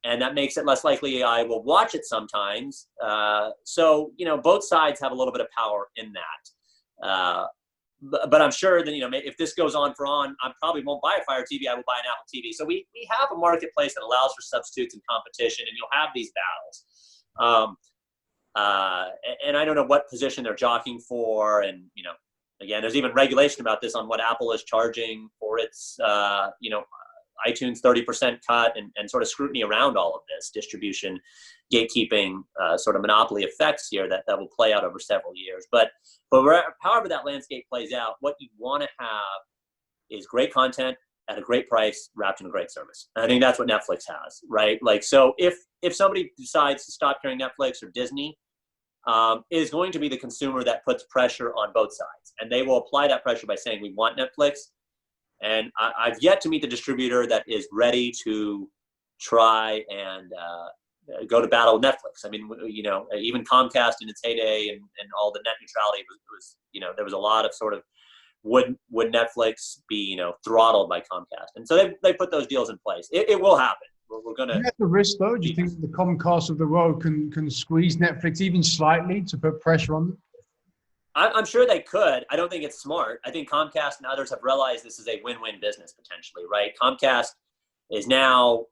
and that makes it less likely I will watch it sometimes. So, both sides have a little bit of power in that. But I'm sure that, if this goes on, I probably won't buy a Fire TV. I will buy an Apple TV. So we have a marketplace that allows for substitutes and competition, and you'll have these battles. And I don't know what position they're jockeying for. And, again, there's even regulation about this on what Apple is charging for its, iTunes 30% cut and sort of scrutiny around all of this distribution, gatekeeping, sort of monopoly effects here that will play out over several years. But however that landscape plays out, what you want to have is great content at a great price wrapped in a great service. And I think that's what Netflix has, right? Like, so if somebody decides to stop carrying Netflix or Disney, it is going to be the consumer that puts pressure on both sides. And they will apply that pressure by saying, we want Netflix. And I've yet to meet the distributor that is ready to try and go to battle with Netflix. I mean, even Comcast in its heyday and all the net neutrality was there was a lot of sort of, would Netflix be, throttled by Comcast? And so they put those deals in place. It will happen. We're going to. At the risk, though, do you think the Comcast of the world can squeeze Netflix even slightly to put pressure on them? I'm sure they could. I don't think it's smart. I think Comcast and others have realized this is a win-win business potentially, right? Comcast is now,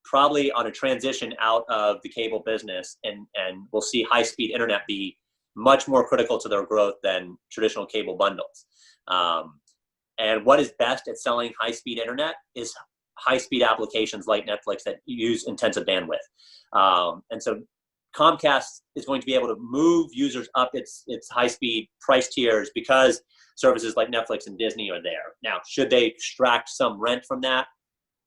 probably on a transition out of the cable business, and we'll see high-speed internet be much more critical to their growth than traditional cable bundles. And what is best at selling high-speed internet is high-speed applications like Netflix that use intensive bandwidth. And so Comcast is going to be able to move users up its high-speed price tiers because services like Netflix and Disney are there. Now, should they extract some rent from that?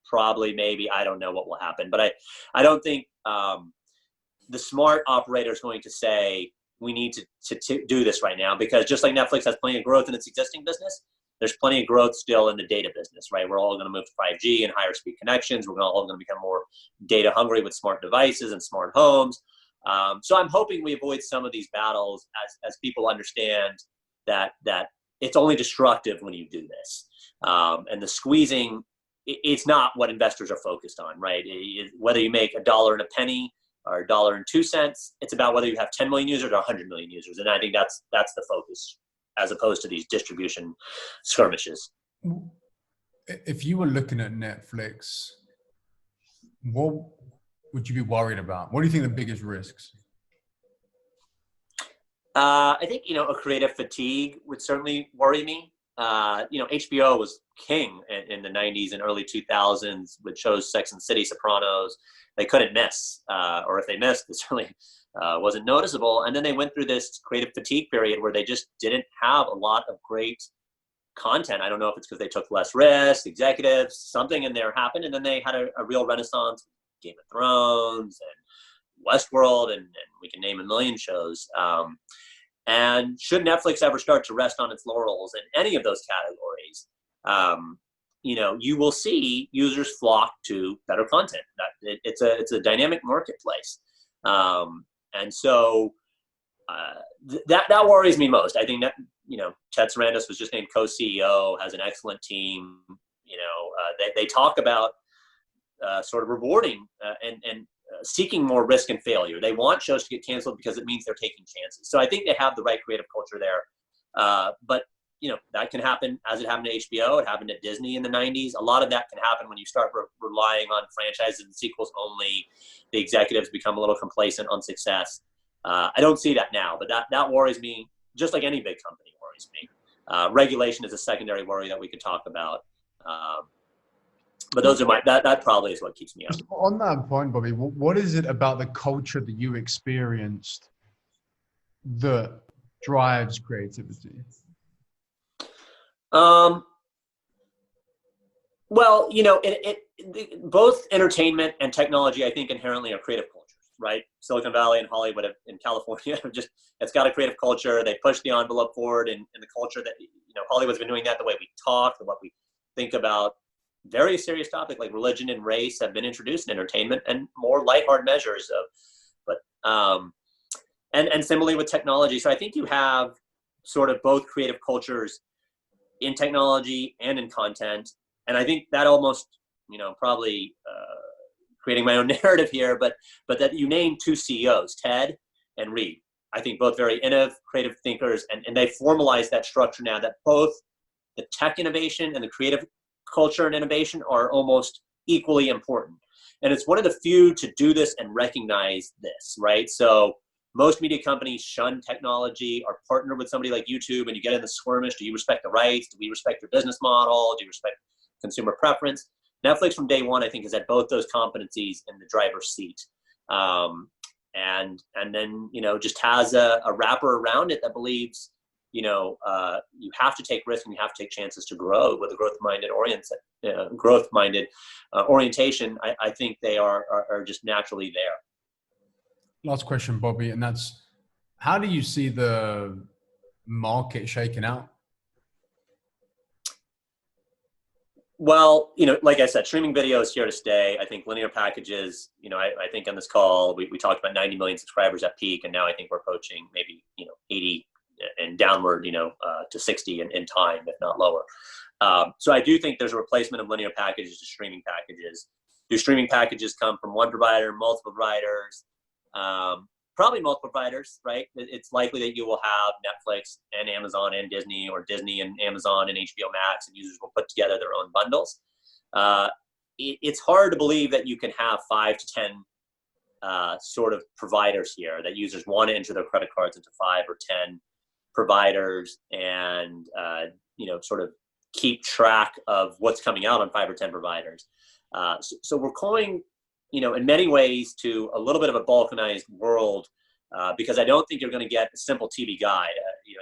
Probably, maybe. I don't know what will happen. But I don't think the smart operator is going to say, we need to do this right now, because just like Netflix has plenty of growth in its existing business, there's plenty of growth still in the data business, right? We're all going to move to 5G and higher speed connections. We're all going to become more data hungry with smart devices and smart homes. So I'm hoping we avoid some of these battles as people understand that it's only destructive when you do this. And the squeezing, it's not what investors are focused on, right? Whether you make $1 and a penny or $1.02. It's about whether you have 10 million users or 100 million users. And I think that's the focus, as opposed to these distribution skirmishes. If you were looking at Netflix, what would you be worried about? What do you think the biggest risks? I think, a creative fatigue would certainly worry me. HBO was king in the 90s and early 2000s with shows Sex and City, Sopranos. They couldn't miss, or if they missed, it certainly wasn't noticeable. And then they went through this creative fatigue period where they just didn't have a lot of great content. I don't know if it's because they took less risk, executives, something in there happened. And then they had a real renaissance, Game of Thrones and Westworld, and we can name a million shows. And should Netflix ever start to rest on its laurels in any of those categories, you will see users flock to better content. It's a dynamic marketplace, and so that worries me most. I think that Ted Sarandos was just named co-CEO, has an excellent team. They talk about sort of rewarding and seeking more risk and failure. They want shows to get canceled because it means they're taking chances. So I think they have the right creative culture there. But that can happen, as it happened to HBO. It happened at Disney in the 90s. A lot of that can happen when you start relying on franchises and sequels only. The executives become a little complacent on success. I don't see that now, but that worries me, just like any big company worries me. Regulation is a secondary worry that we could talk about. But those are that probably is what keeps me up. On that point, Bobby, what is it about the culture that you experienced that drives creativity? Well, both entertainment and technology, I think, inherently are creative cultures, right? Silicon Valley and Hollywood in California, it's got a creative culture. They push the envelope forward in the culture that, Hollywood's been doing that, the way we talk, the what we think about. Very serious topic like religion and race have been introduced in entertainment, and more lighthearted measures and similarly with technology. So I think you have sort of both creative cultures in technology and in content. And I think that almost, probably creating my own narrative here, but that you named two CEOs, Ted and Reed. I think both very innovative, creative thinkers, and they formalize that structure now that both the tech innovation and the creative culture and innovation are almost equally important. And it's one of the few to do this and recognize this, right? So most media companies shun technology or partner with somebody like YouTube, and you get in the skirmish. Do you respect the rights? Do we respect your business model? Do you respect consumer preference? Netflix from day one, I think, has had both those competencies in the driver's seat. And then, just has a wrapper around it that believes, you have to take risks and you have to take chances to grow with a growth-minded orientation. I think they are just naturally there. Last question, Bobby, and that's, how do you see the market shaking out? Well, like I said, streaming video is here to stay. I think linear packages, I think on this call, we talked about 90 million subscribers at peak, and now I think we're approaching maybe, 80 and downward, to 60 in time, if not lower. So I do think there's a replacement of linear packages to streaming packages. Do streaming packages come from one provider, multiple providers? Probably multiple providers, right? It's likely that you will have Netflix and Amazon and Disney, or Disney and Amazon and HBO Max, and users will put together their own bundles. It's hard to believe that you can have 5 to 10 sort of providers here, that users want to enter their credit cards into 5 or 10 providers and, sort of keep track of what's coming out on 5 or 10 providers. So we're going, in many ways, to a little bit of a balkanized world, because I don't think you're going to get a simple TV guide.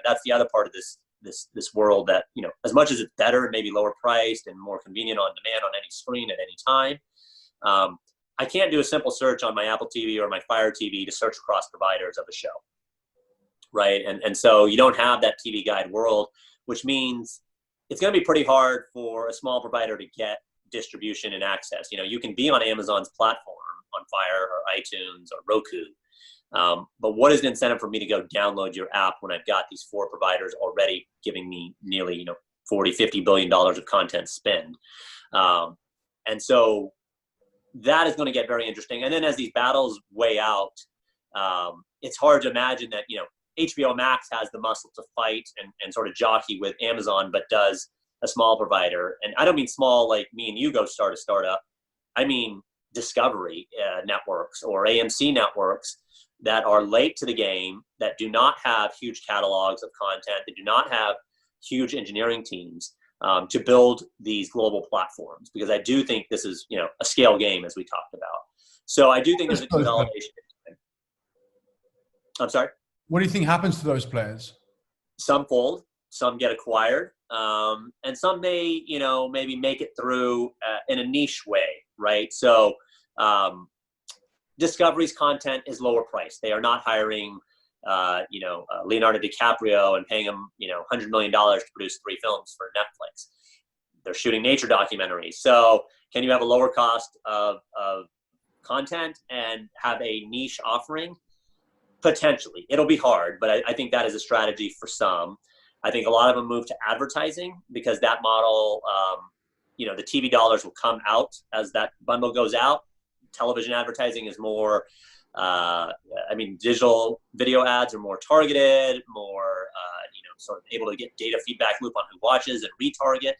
That's the other part of this world that, as much as it's better and maybe lower priced and more convenient on demand on any screen at any time, I can't do a simple search on my Apple TV or my Fire TV to search across providers of a show, right? And so you don't have that TV guide world, which means it's going to be pretty hard for a small provider to get distribution and access. You can be on Amazon's platform on Fire or iTunes or Roku, but what is the incentive for me to go download your app when I've got these 4 providers already giving me nearly $40-50 billion of content spend? And so that is going to get very interesting. And then as these battles weigh out, it's hard to imagine that, HBO Max has the muscle to fight and sort of jockey with Amazon, but does a small provider. And I don't mean small like me and you go start a startup. I mean Discovery networks or AMC networks that are late to the game, that do not have huge catalogs of content, that do not have huge engineering teams to build these global platforms. Because I do think this is, a scale game, as we talked about. So I do think there's a consolidation. I'm sorry? What do you think happens to those players? Some fold, some get acquired, and some may, maybe make it through in a niche way, right? So Discovery's content is lower priced. They are not hiring, Leonardo DiCaprio and paying him, $100 million to produce 3 films for Netflix. They're shooting nature documentaries. So can you have a lower cost of content and have a niche offering? Potentially. It'll be hard, but I think that is a strategy for some. I think a lot of them move to advertising because that model, the TV dollars will come out as that bundle goes out. Television advertising is more, digital video ads are more targeted, more, sort of able to get data feedback loop on who watches and retarget.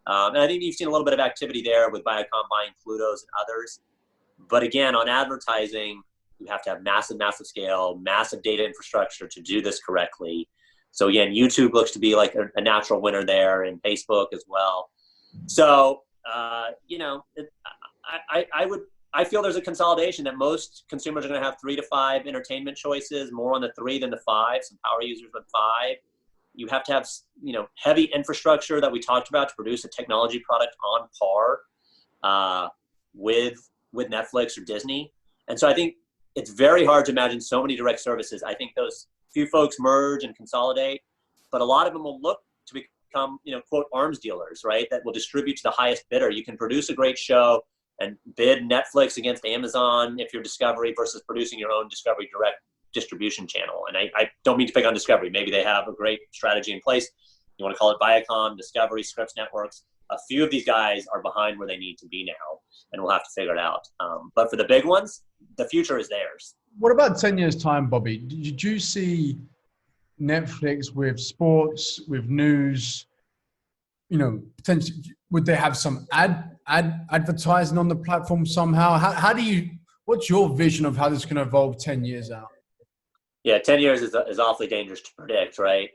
And I think you've seen a little bit of activity there with Viacom buying Pluto's and others. But again, on advertising, you have to have massive scale, massive data infrastructure to do this correctly. So again, YouTube looks to be like a natural winner there, and Facebook as well. So, I feel there's a consolidation that most consumers are going to have 3 to 5 entertainment choices, more on the 3 than the 5, some power users with 5. You have to have, heavy infrastructure that we talked about to produce a technology product on par with Netflix or Disney. And so I think it's very hard to imagine so many direct services. I think those few folks merge and consolidate, but a lot of them will look to become, quote, arms dealers, right? That will distribute to the highest bidder. You can produce a great show and bid Netflix against Amazon if you're Discovery versus producing your own Discovery direct distribution channel. And I don't mean to pick on Discovery. Maybe they have a great strategy in place. You want to call it Viacom, Discovery, Scripps Networks. A few of these guys are behind where they need to be now, and we'll have to figure it out. But for the big ones, the future is theirs. What about 10 years' time, Bobby? Did you see Netflix with sports, with news? Potentially, would they have some advertising on the platform somehow? What's your vision of how this can evolve 10 years out? Yeah, 10 years is awfully dangerous to predict, right?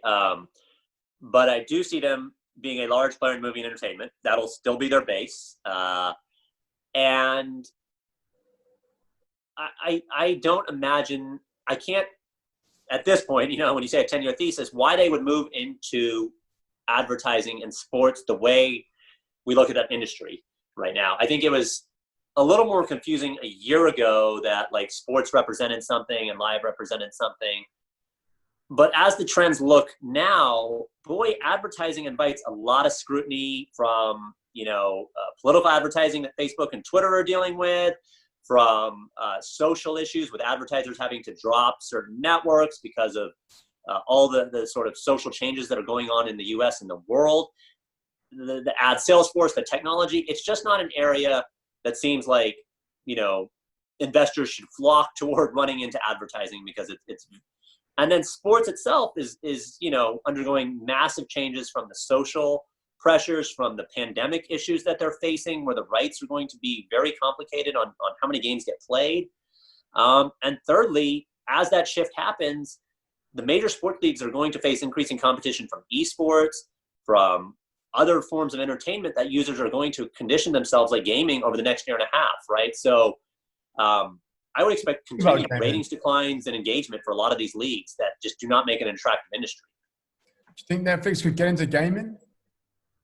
But I do see them being a large player in movie and entertainment. That'll still be their base. And I don't imagine, I can't, at this point, when you say a 10-year thesis, why they would move into advertising and sports the way we look at that industry right now. I think it was a little more confusing a year ago that like sports represented something and live represented something. But as the trends look now, boy, advertising invites a lot of scrutiny from, political advertising that Facebook and Twitter are dealing with, from social issues with advertisers having to drop certain networks because of all the sort of social changes that are going on in the US and the world. The ad sales force, the technology, it's just not an area that seems like, investors should flock toward running into advertising because it's and then sports itself is undergoing massive changes from the social pressures, from the pandemic issues that they're facing, where the rights are going to be very complicated on how many games get played. And thirdly, as that shift happens, the major sport leagues are going to face increasing competition from esports, from other forms of entertainment that users are going to condition themselves like gaming over the next year and a half, right? So I would expect continued ratings declines and engagement for a lot of these leagues that just do not make it an attractive industry. Do you think Netflix could get into gaming?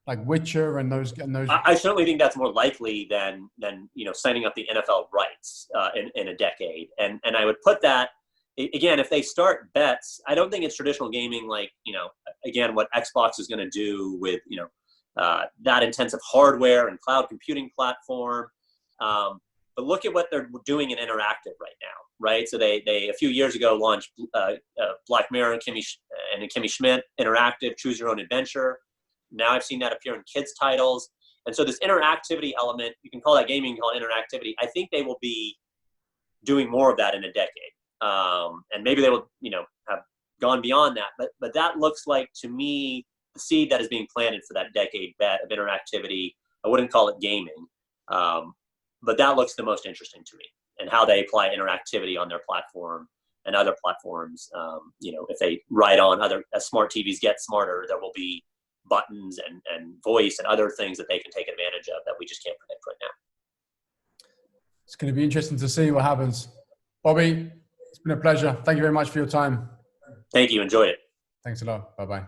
Like Witcher and those? I certainly think that's more likely than signing up the NFL rights in a decade. And I would put that, again, if they start bets, I don't think it's traditional gaming like, again, what Xbox is going to do with, that intensive hardware and cloud computing platform. But look at what they're doing in interactive right now, right? So they a few years ago launched Black Mirror and Kimmy Schmidt interactive, choose your own adventure. Now I've seen that appear in kids' titles. And so this interactivity element, you can call that gaming, you can call it interactivity. I think they will be doing more of that in a decade. And maybe they will, have gone beyond that. But that looks like, to me, the seed that is being planted for that decade bet of interactivity. I wouldn't call it gaming, but that looks the most interesting to me, and how they apply interactivity on their platform and other platforms. If they ride on as smart TVs get smarter, there will be buttons and voice and other things that they can take advantage of that we just can't predict right now. It's going to be interesting to see what happens. Bobby, it's been a pleasure. Thank you very much for your time. Thank you. Enjoyed it. Thanks a lot. Bye-bye.